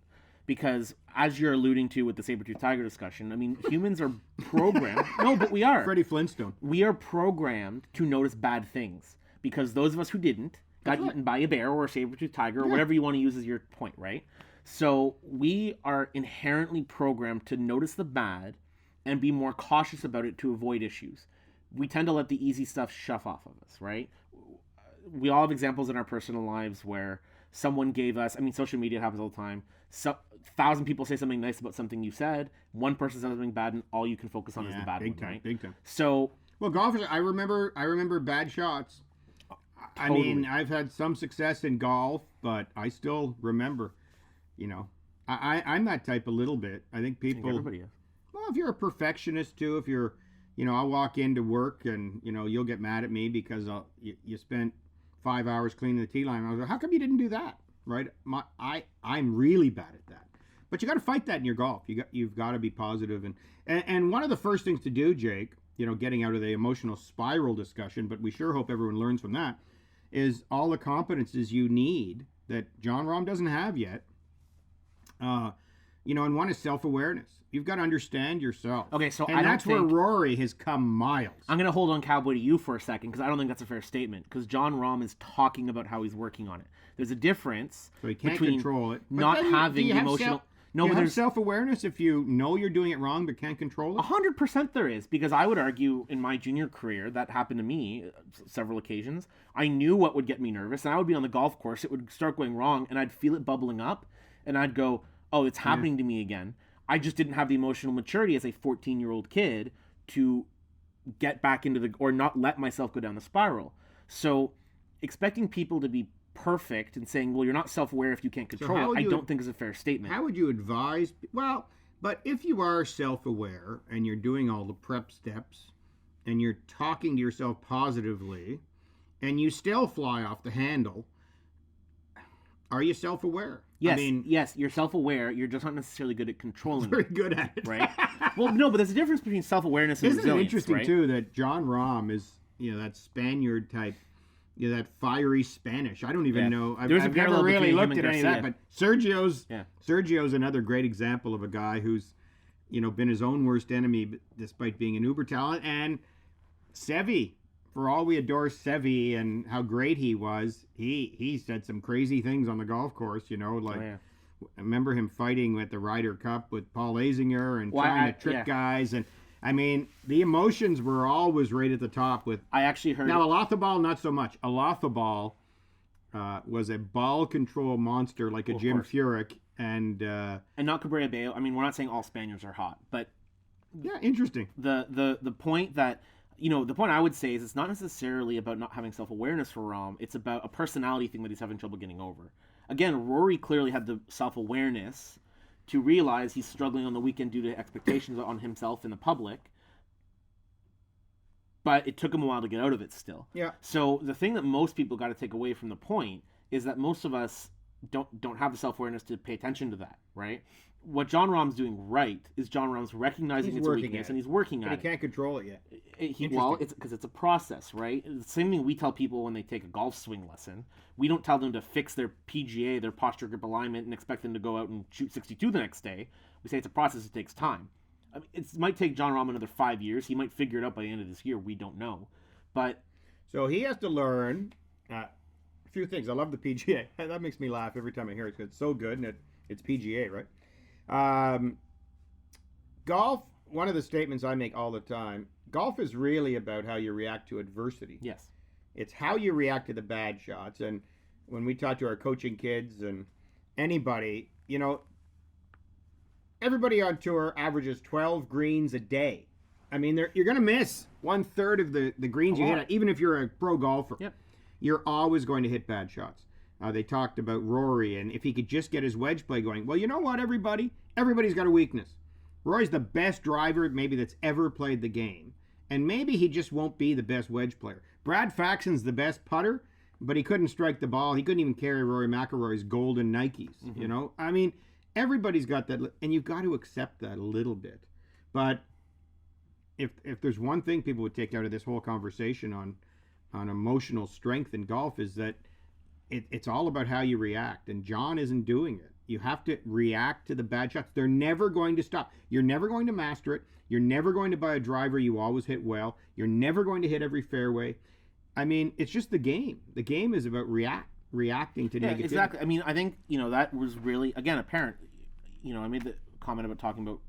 Because as you're alluding to with the saber-tooth tiger discussion, I mean, humans are programmed. No, but we are. Freddie Flintstone. We are programmed to notice bad things. Because those of us who didn't got eaten by a bear or a saber-tooth tiger or whatever you want to use as your point, right? So we are inherently programmed to notice the bad and be more cautious about it to avoid issues. We tend to let the easy stuff shove off of us, right? We all have examples in our personal lives where someone gave us, social media happens all the time. 1,000 people say something nice about something you said. One person says something bad, and all you can focus on is the bad one, right? Big time. So, well, golfers, I remember bad shots. Totally. I mean, I've had some success in golf, but I still remember, I'm that type a little bit. I think people. Everybody is. Well, if you're a perfectionist too, if you're, I'll walk into work and you'll get mad at me because you spent 5 hours cleaning the tee line. I was like, how come you didn't do that? Right? I'm really bad at that. But you got to fight that in your golf. You've got to be positive. And one of the first things to do, Jake, getting out of the emotional spiral discussion, but we sure hope everyone learns from that, is all the competences you need that Jon Rahm doesn't have yet. And one is self-awareness. You've got to understand yourself. Okay, so and that's where Rory has come miles. I'm going to hold on Cowboy to you for a second because I don't think that's a fair statement because Jon Rahm is talking about how he's working on it. There's a difference so he can't between control it. Not having emotional... No, but there's self-awareness if you know you're doing it wrong but can't control it? 100% there is, because I would argue in my junior career, that happened to me several occasions. I knew what would get me nervous, and I would be on the golf course, it would start going wrong, and I'd feel it bubbling up, and I'd go, oh, it's happening to me again. I just didn't have the emotional maturity as a 14-year-old kid to get back into or not let myself go down the spiral. So expecting people to be perfect and saying, well, you're not self-aware if you can't control it, I don't think is a fair statement. How would you advise? Well, but if you are self-aware and you're doing all the prep steps and you're talking to yourself positively and you still fly off the handle, are you self-aware? Yes, yes, you're self-aware. You're just not necessarily good at controlling Very good at it. Right? Well, no, but there's a difference between self-awareness and resilience. Isn't it interesting, right? too, that Jon Rahm is, that Spaniard type, that fiery Spanish. I don't even know. I've never really looked at any of that. But Sergio's another great example of a guy who's, been his own worst enemy despite being an uber talent. And Seve, for all we adore Seve and how great he was, he said some crazy things on the golf course. I remember him fighting at the Ryder Cup with Paul Azinger and trying to trick guys and. I mean, the emotions were always right at the top with... I actually heard... Now, Alothobal, not so much. Alothobal was a ball control monster like a Jim Furyk. And not Cabrera Bello. I mean, we're not saying all Spaniards are hot, but... Yeah, interesting. The point that... the point I would say is it's not necessarily about not having self-awareness for Rahm. It's about a personality thing that he's having trouble getting over. Again, Rory clearly had the self-awareness to realize he's struggling on the weekend due to expectations on himself and the public. But it took him a while to get out of it still. Yeah. So the thing that most people got to take away from the point is that most of us don't have the self-awareness to pay attention to that, right? What Jon Rahm's doing right is Jon Rahm's recognizing it's a weakness and he's working at it. But he can't control it yet. It's because it's a process, right? The same thing we tell people when they take a golf swing lesson. We don't tell them to fix their PGA, their posture grip alignment, and expect them to go out and shoot 62 the next day. We say it's a process, it takes time. I mean, it might take Jon Rahm another 5 years. He might figure it out by the end of this year. We don't know. But so he has to learn a few things. I love the PGA. That makes me laugh every time I hear it because it's so good, and it's PGA, right? Golf, one of the statements I make all the time, golf is really about how you react to adversity. Yes. It's how you react to the bad shots. And when we talk to our coaching kids and anybody, everybody on tour averages 12 greens a day. I mean, you're going to miss 1/3 of the greens you hit at, even if you're a pro golfer. Yep. You're always going to hit bad shots. They talked about Rory, and if he could just get his wedge play going. Well, you know what, everybody? Everybody's got a weakness. Rory's the best driver maybe that's ever played the game. And maybe he just won't be the best wedge player. Brad Faxon's the best putter, but he couldn't strike the ball. He couldn't even carry Rory McIlroy's golden Nikes, I mean, everybody's got that, and you've got to accept that a little bit. But if there's one thing people would take out of this whole conversation on emotional strength in golf is that it's all about how you react, and John isn't doing it. You have to react to the bad shots. They're never going to stop. You're never going to master it. You're never going to buy a driver you always hit well. You're never going to hit every fairway. I mean, it's just the game. The game is about reacting to negativity. Exactly. I mean, I think, that was really, again, apparent. I made the comment about talking about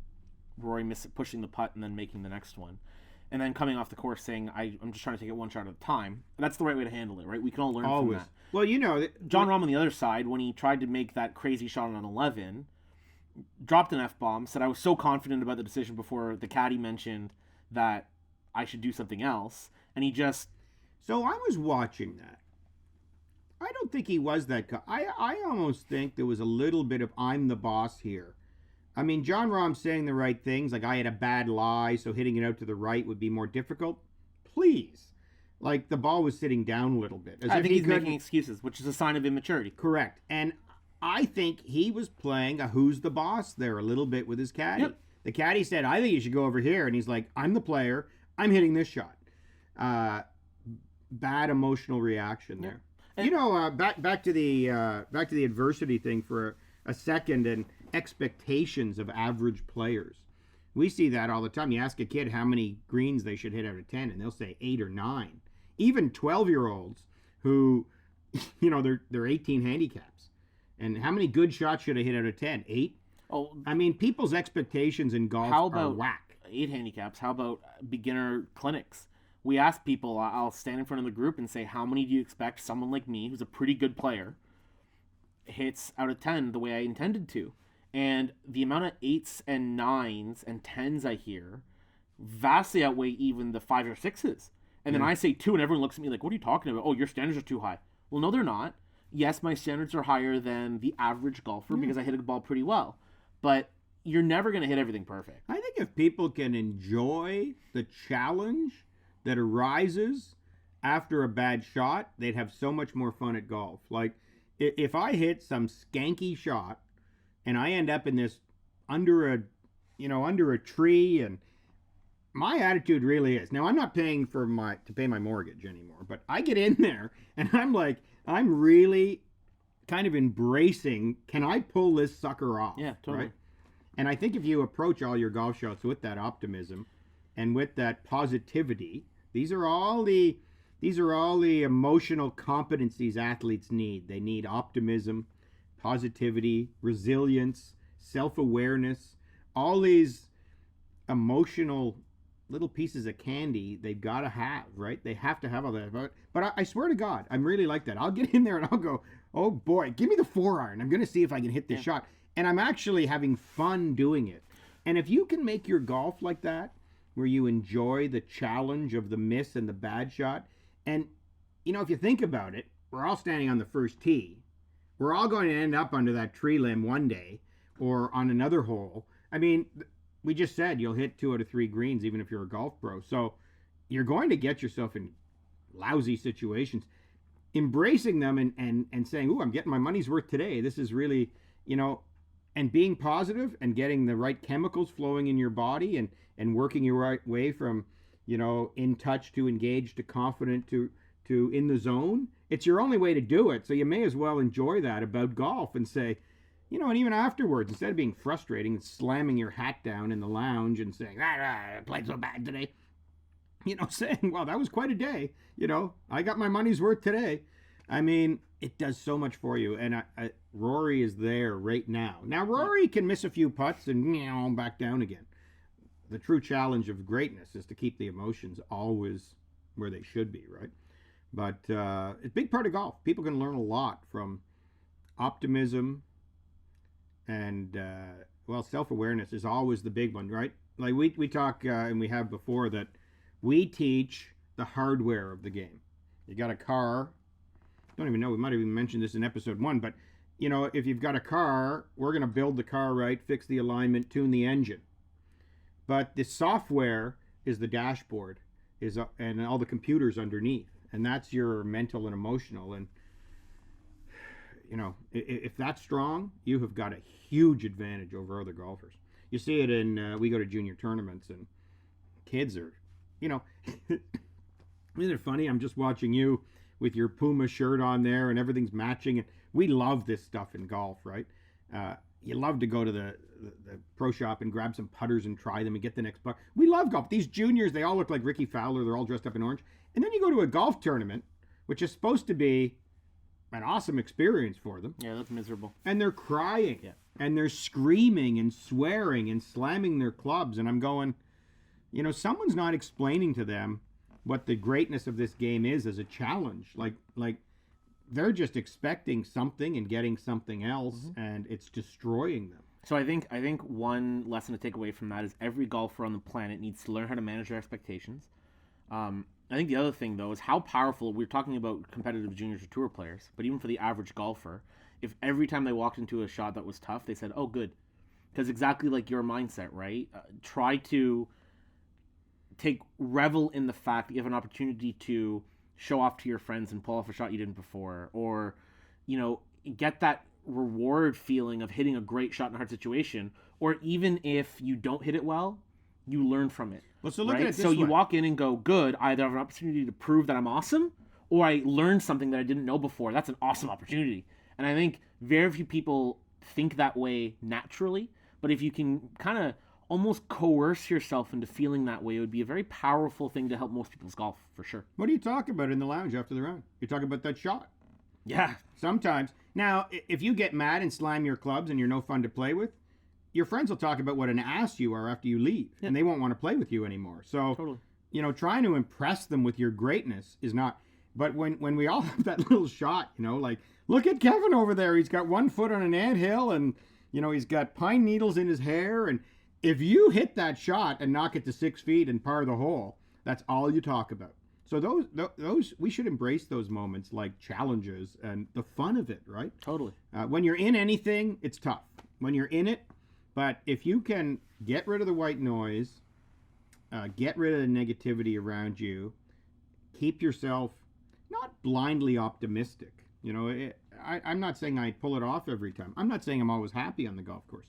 Rory pushing the putt and then making the next one. And then coming off the course saying, I'm just trying to take it one shot at a time. That's the right way to handle it, right? We can all learn from that. Well, Jon Rahm on the other side, when he tried to make that crazy shot on 11, dropped an F-bomb, said I was so confident about the decision before the caddy mentioned that I should do something else. And he just... So I was watching that. I don't think he was that guy. I almost think there was a little bit of I'm the boss here. I mean, Jon Rahm saying the right things, like I had a bad lie, so hitting it out to the right would be more difficult. Please. like the ball was sitting down a little bit. As I if think he he's making couldn't- excuses, which is a sign of immaturity. Correct. And I think he was playing a who's the boss there a little bit with his caddy. Yep. The caddy said, I think you should go over here. And he's like, I'm the player. I'm hitting this shot. Bad emotional reaction there. And- Back to the adversity thing for a second and expectations of average players. We see that all the time. You ask a kid how many greens they should hit out of 10, and they'll say 8 or 9. Even 12-year-olds who, they're 18 handicaps. And how many good shots should I hit out of 10? 8? Oh, I mean, people's expectations in golf how are about whack. 8 handicaps? How about beginner clinics? We ask people, I'll stand in front of the group and say, how many do you expect someone like me, who's a pretty good player, hits out of 10 the way I intended to? And the amount of 8s and 9s and 10s I hear vastly outweigh even the 5s or 6s. And then I say 2, and everyone looks at me like, what are you talking about? Oh, your standards are too high. Well, no, they're not. Yes, my standards are higher than the average golfer because I hit a ball pretty well. But you're never going to hit everything perfect. I think if people can enjoy the challenge that arises after a bad shot, they'd have so much more fun at golf. Like, if I hit some skanky shot and I end up in this under a tree, and my attitude really is, now I'm not paying to pay my mortgage anymore, but I get in there and I'm like, I'm really kind of embracing, can I pull this sucker off? Yeah, totally. Right? And I think if you approach all your golf shots with that optimism and with that positivity, these are all the emotional competencies athletes need. They need optimism, positivity, resilience, self-awareness, all these emotional little pieces of candy they've got to have, right? They have to have all that. But I swear to God, I'm really like that. I'll get in there and I'll go, oh boy, give me the 4-iron. I'm going to see if I can hit this shot. And I'm actually having fun doing it. And if you can make your golf like that, where you enjoy the challenge of the miss and the bad shot, and, if you think about it, we're all standing on the first tee. We're all going to end up under that tree limb one day or on another hole. I mean, we just said you'll hit 2 out of 3 greens even if you're a golf pro. So you're going to get yourself in lousy situations. Embracing them and saying, ooh, I'm getting my money's worth today. This is really, and being positive and getting the right chemicals flowing in your body and working your right way from, in touch to engaged to confident to in the zone. It's your only way to do it. So you may as well enjoy that about golf and say, and even afterwards, instead of being frustrating and slamming your hat down in the lounge and saying, I played so bad today, saying, well, that was quite a day. I got my money's worth today. I mean, it does so much for you. And Rory is there right now. Now, Rory can miss a few putts and back down again. The true challenge of greatness is to keep the emotions always where they should be, right? But it's a big part of golf. People can learn a lot from optimism and, self-awareness is always the big one, right? Like we talk, and we have before, that we teach the hardware of the game. You got a car. Don't even know, we might have even mentioned this in episode 1, but if you've got a car, we're going to build the car right, fix the alignment, tune the engine. But the software is the dashboard, and all the computers underneath, and that's your mental and emotional. And if that's strong, you have got a huge advantage over other golfers. You see it in we go to junior tournaments, and kids are, isn't it funny? I'm just watching you with your Puma shirt on there and everything's matching. And we love this stuff in golf, right? You love to go to the pro shop and grab some putters and try them and get the next putt. We love golf. These juniors, they all look like Ricky Fowler. They're all dressed up in orange. And then you go to a golf tournament, which is supposed to be an awesome experience for them. Yeah, that's miserable. And they're crying. Yeah. And they're screaming and swearing and slamming their clubs. And I'm going, someone's not explaining to them what the greatness of this game is as a challenge. Like they're just expecting something and getting something else, and it's destroying them. So I think one lesson to take away from that is every golfer on the planet needs to learn how to manage their expectations. I think the other thing, though, is how powerful, we're talking about competitive juniors or tour players, but even for the average golfer, if every time they walked into a shot that was tough, they said, oh, good. Because exactly like your mindset, right? Try to revel in the fact that you have an opportunity to show off to your friends and pull off a shot you didn't before, or, you know, get that reward feeling of hitting a great shot in a hard situation, or even if you don't hit it well, you learn from it. Well, so look at it this So way. you walk in and go, good, I either have an opportunity to prove that I'm awesome, or I learned something that I didn't know before. That's an awesome opportunity. And I think very few people think that way naturally, but if you can kind of almost coerce yourself into feeling that way, it would be a very powerful thing to help most people's golf, for sure. What do you talk about in the lounge after the round? You talk about that shot. Yeah. Sometimes. Now, if you get mad and slam your clubs and you're no fun to play with, your friends will talk about what an ass you are after you leave, and they won't want to play with you anymore. So, Totally. you know, trying to impress them with your greatness is not. But when we all have that little shot, you know, like, look at Kevin over there. He's got 1 foot on an anthill, and, you know, he's got pine needles in his hair. And if you hit that shot and knock it to 6 feet and par the hole, that's all you talk about. So those we should embrace those moments like challenges and the fun of it, right? Totally. When you're in anything, it's tough. When you're in it, but if you can get rid of the white noise, get rid of the negativity around you, keep yourself not blindly optimistic. You know, I'm not saying I pull it off every time. I'm not saying I'm always happy on the golf course,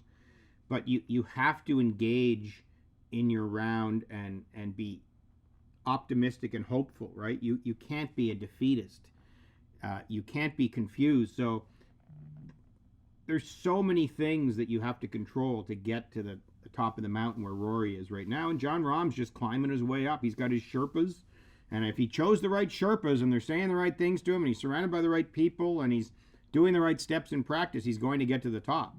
but you have to engage in your round and be optimistic and hopeful, right? You can't be a defeatist. You can't be confused. So there's so many things that you have to control to get to the top of the mountain where Rory is right now. And Jon Rahm's just climbing his way up. He's got his Sherpas. And if he chose the right Sherpas and they're saying the right things to him and he's surrounded by the right people and he's doing the right steps in practice, he's going to get to the top.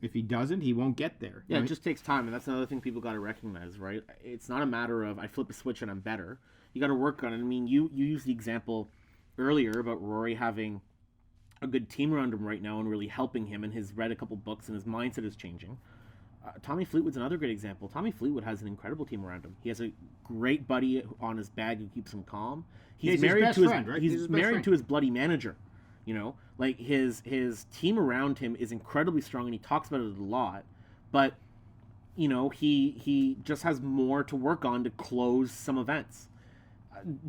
If he doesn't, he won't get there. Yeah, right? It just takes time, and that's another thing people got to recognize, right? It's not a matter of I flip a switch and I'm better. You got to work on it. I mean, you used the example earlier about Rory having a good team around him right now and really helping him, and he's read a couple books and his mindset is changing. Tommy Fleetwood's another great example. Tommy Fleetwood has an incredible team around him. He has a great buddy on his bag who keeps him calm. He's married his best to his friend, right? He's married to his bloody manager. You know, like his team around him is incredibly strong, and he talks about it a lot. But you know, he just has more to work on to close some events.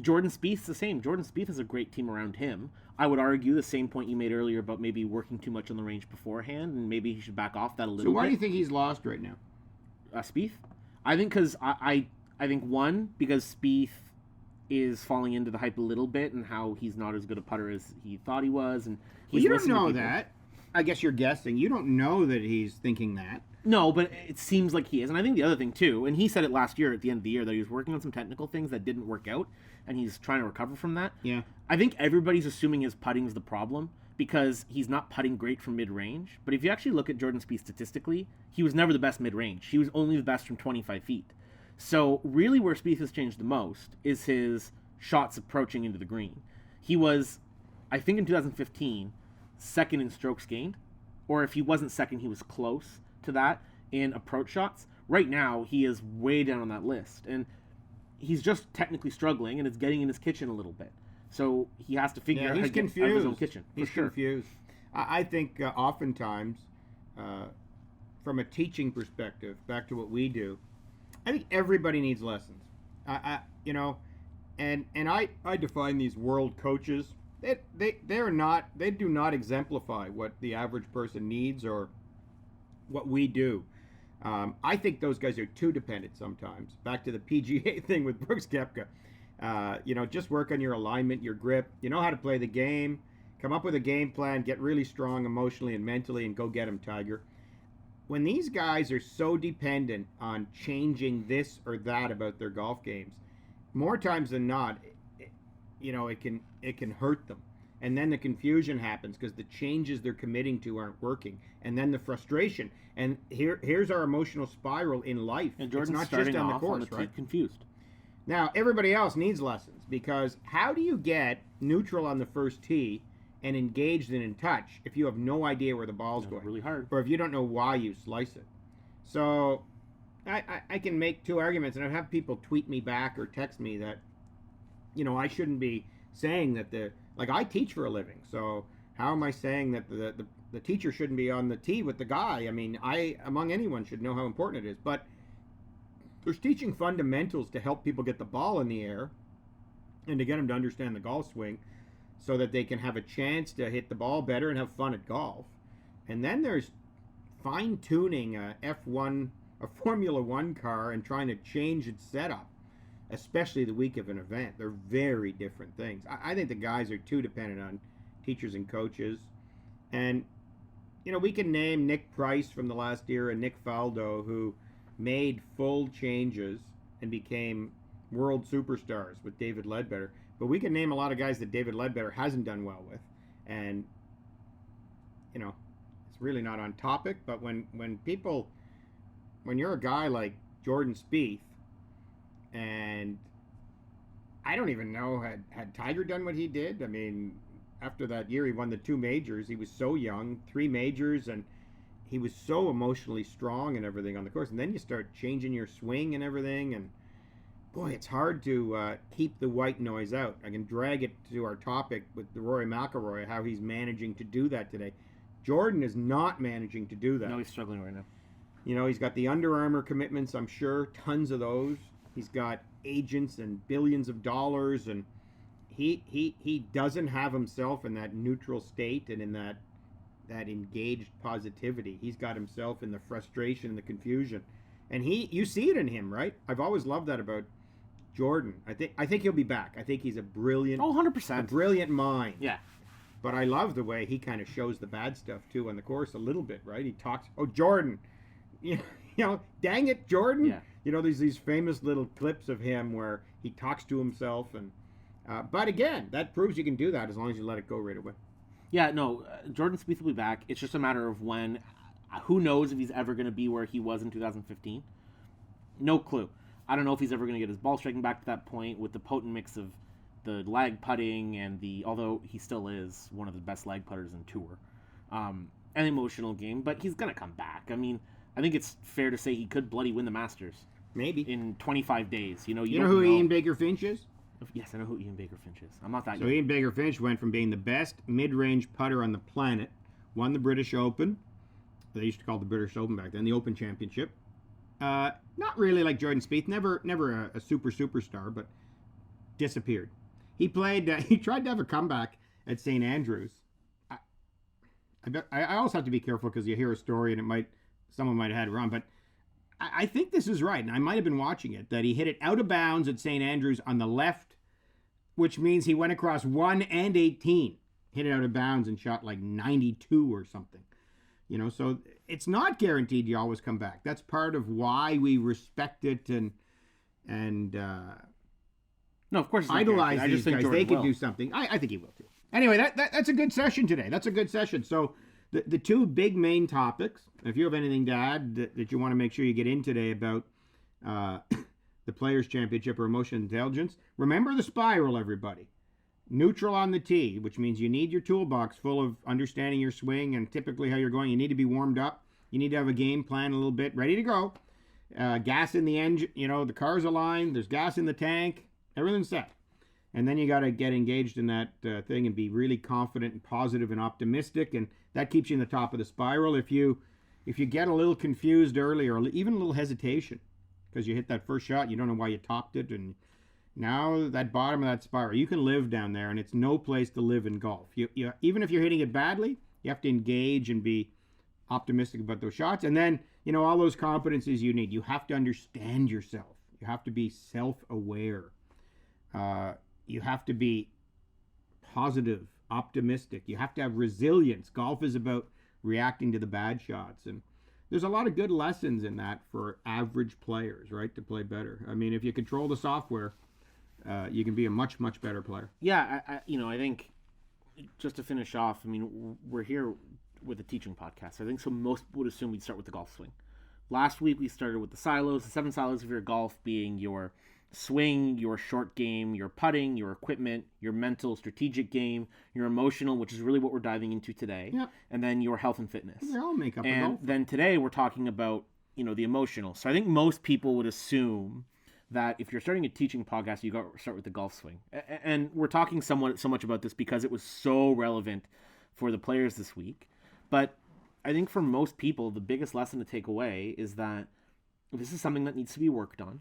Jordan Spieth's the same. Jordan Spieth has a great team around him. I would argue the same point you made earlier about maybe working too much on the range beforehand, and maybe he should back off that a little bit. So why do you think he's lost right now? Spieth? I think because I think one, because Spieth is falling into the hype a little bit and how he's not as good a putter as he thought he was, and he's You don't listening to know people. that. I guess you're guessing. You don't know that he's thinking that. No, but it seems like he is. And I think the other thing, too, and he said it last year at the end of the year, that he was working on some technical things that didn't work out, and he's trying to recover from that. Yeah. I think everybody's assuming his putting is the problem because he's not putting great from mid-range. But if you actually look at Jordan Spieth statistically, he was never the best mid-range. He was only the best from 25 feet. So really where Spieth has changed the most is his shots approaching into the green. He was, I think in 2015, second in strokes gained. Or if he wasn't second, he was close to that in approach shots. Right now, he is way down on that list. And he's just technically struggling, and it's getting in his kitchen a little bit. So he has to figure out how to get out of his own kitchen. He's confused. I think oftentimes, from a teaching perspective, back to what we do, I think everybody needs lessons. You know, and I define these world coaches. They do not exemplify what the average person needs or what we do. I think those guys are too dependent sometimes. Back to the PGA thing with Brooks Koepka. You know, just work on your alignment, your grip. You know how to play the game. Come up with a game plan. Get really strong emotionally and mentally, and go get them, Tiger. When these guys are so dependent on changing this or that about their golf games, more times than not, you know, it can hurt them. And then the confusion happens because the changes they're committing to aren't working. And then the frustration. And here's our emotional spiral in life. And Jordan's it's not starting just on the off course, on the right? confused. Now, everybody else needs lessons because how do you get neutral on the first tee and engaged and in touch if you have no idea where the ball's going? Really hard. Or if you don't know why you slice it. So I can make two arguments, and I've had people tweet me back or text me that, you know, I shouldn't be saying that like I teach for a living, so how am I saying that the teacher shouldn't be on the tee with the guy? I mean, I, among anyone, should know how important it is, but there's teaching fundamentals to help people get the ball in the air, and to get them to understand the golf swing so that they can have a chance to hit the ball better and have fun at golf. And then there's fine-tuning a F1, a Formula One car, and trying to change its setup, especially the week of an event. They're very different things. I think the guys are too dependent on teachers and coaches. And, you know, we can name Nick Price from the last era and Nick Faldo, who made full changes and became world superstars with David Ledbetter. But we can name a lot of guys that David Ledbetter hasn't done well with. And, you know, it's really not on topic, but when you're a guy like Jordan Spieth, and I don't even know, had Tiger done what he did? I mean, after that year he won the 2 majors, he was so young, 3 majors, and he was so emotionally strong and everything on the course. And then you start changing your swing and everything, and boy, it's hard to keep the white noise out. I can drag it to our topic with the Rory McIlroy, how he's managing to do that today. Jordan is not managing to do that. No, he's struggling right now. You know, he's got the Under Armour commitments, I'm sure, tons of those. He's got agents and billions of dollars, and he doesn't have himself in that neutral state and in that engaged positivity. He's got himself in the frustration and the confusion. And you see it in him, right? I've always loved that about Jordan. I think he'll be back. I think he's a brilliant, 100%. a brilliant mind. Yeah. But I love the way he kind of shows the bad stuff too on the course a little bit, right? He talks, "Oh, Jordan, you know, dang it, Jordan." Yeah. You know, there's these famous little clips of him where he talks to himself, and but again, that proves you can do that as long as you let it go right away. Yeah, no, Jordan Spieth will be back. It's just a matter of when. Who knows if he's ever going to be where he was in 2015? No clue. I don't know if he's ever going to get his ball striking back to that point with the potent mix of the lag putting and although he still is one of the best lag putters in tour, an emotional game, but he's going to come back. I mean, I think it's fair to say he could bloody win the Masters. Maybe. In 25 days. You know who Ian Baker Finch is? Yes, I know who Ian Baker Finch is. I'm not that So young. Ian Baker Finch went from being the best mid-range putter on the planet, won the British Open. They used to call it the British Open back then, the Open Championship. Not really like Jordan Spieth, never a superstar, but disappeared. He played. He tried to have a comeback at St. Andrews. I also have to be careful because you hear a story and someone might have had it wrong, but I think this is right, and I might have been watching it, that he hit it out of bounds at St. Andrews on the left, which means he went across 1 and 18, hit it out of bounds and shot like 92 or something. You know, so it's not guaranteed you always come back. That's part of why we respect it and no, of course, idolize these guys. Jordan they could will. do something. I think he will too. Anyway, that's a good session today. That's a good session. So the 2 big main topics, if you have anything to add that you want to make sure you get in today about the Players' Championship or emotional intelligence, remember the spiral, everybody. Neutral on the tee, which means you need your toolbox full of understanding your swing and typically how you're going. You need to be warmed up. You need to have a game plan a little bit, ready to go. Gas in the engine, you know, the car's aligned, there's gas in the tank, everything's set. And then you got to get engaged in that thing and be really confident and positive and optimistic, and that keeps you in the top of the spiral. If you get a little confused early or even a little hesitation because you hit that first shot, you don't know why you topped it, and now that bottom of that spiral, you can live down there, and it's no place to live in golf. You even if you're hitting it badly, you have to engage and be optimistic about those shots. And then, you know, all those competencies you need. You have to understand yourself. You have to be self-aware. You have to be positive, optimistic. You have to have resilience. Golf is about reacting to the bad shots. And there's a lot of good lessons in that for average players, right, to play better. I mean, if you control the software, you can be a much, much better player. Yeah, I think just to finish off, I mean, we're here with a teaching podcast. I think so most would assume we'd start with the golf swing. Last week we started with the 7 silos of your golf being your swing, your short game, your putting, your equipment, your mental, strategic game, your emotional, which is really what we're diving into today, Yep. and then your health and fitness. They all make up a And golf. then today we're talking about, you know, the emotional. So I think most people would assume that if you're starting a teaching podcast, you got to start with the golf swing. And we're talking so much about this because it was so relevant for the players this week. But I think for most people, the biggest lesson to take away is that this is something that needs to be worked on,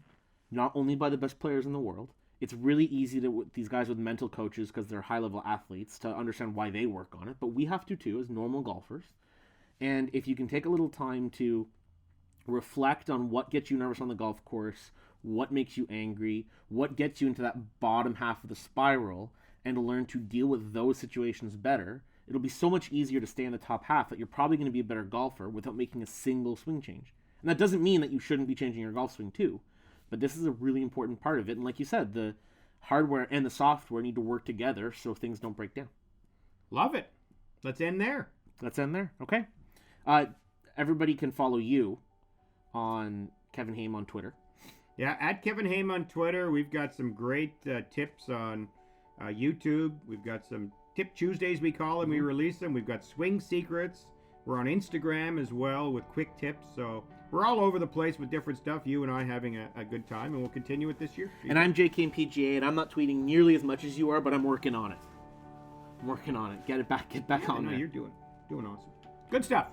not only by the best players in the world. It's really easy to with these guys with mental coaches because they're high level athletes to understand why they work on it, but we have to too as normal golfers. And if you can take a little time to reflect on what gets you nervous on the golf course, what makes you angry, what gets you into that bottom half of the spiral, and to learn to deal with those situations better, it'll be so much easier to stay in the top half that you're probably going to be a better golfer without making a single swing change. And that doesn't mean that you shouldn't be changing your golf swing too, but this is a really important part of it. And like you said, the hardware and the software need to work together so things don't break down. Love it. Let's end there. Okay. Everybody can follow you on Kevin Haime on Twitter. Yeah, at Kevin Haime on Twitter. We've got some great tips on YouTube. We've got some Tip Tuesdays, we call them. We release them. We've got swing secrets. We're on Instagram as well with quick tips. So we're all over the place with different stuff. You and I having a good time, and we'll continue it this year. And I'm JK PGA, and I'm not tweeting nearly as much as you are, but I'm working on it. Get back on no, there. You're doing awesome. Good stuff.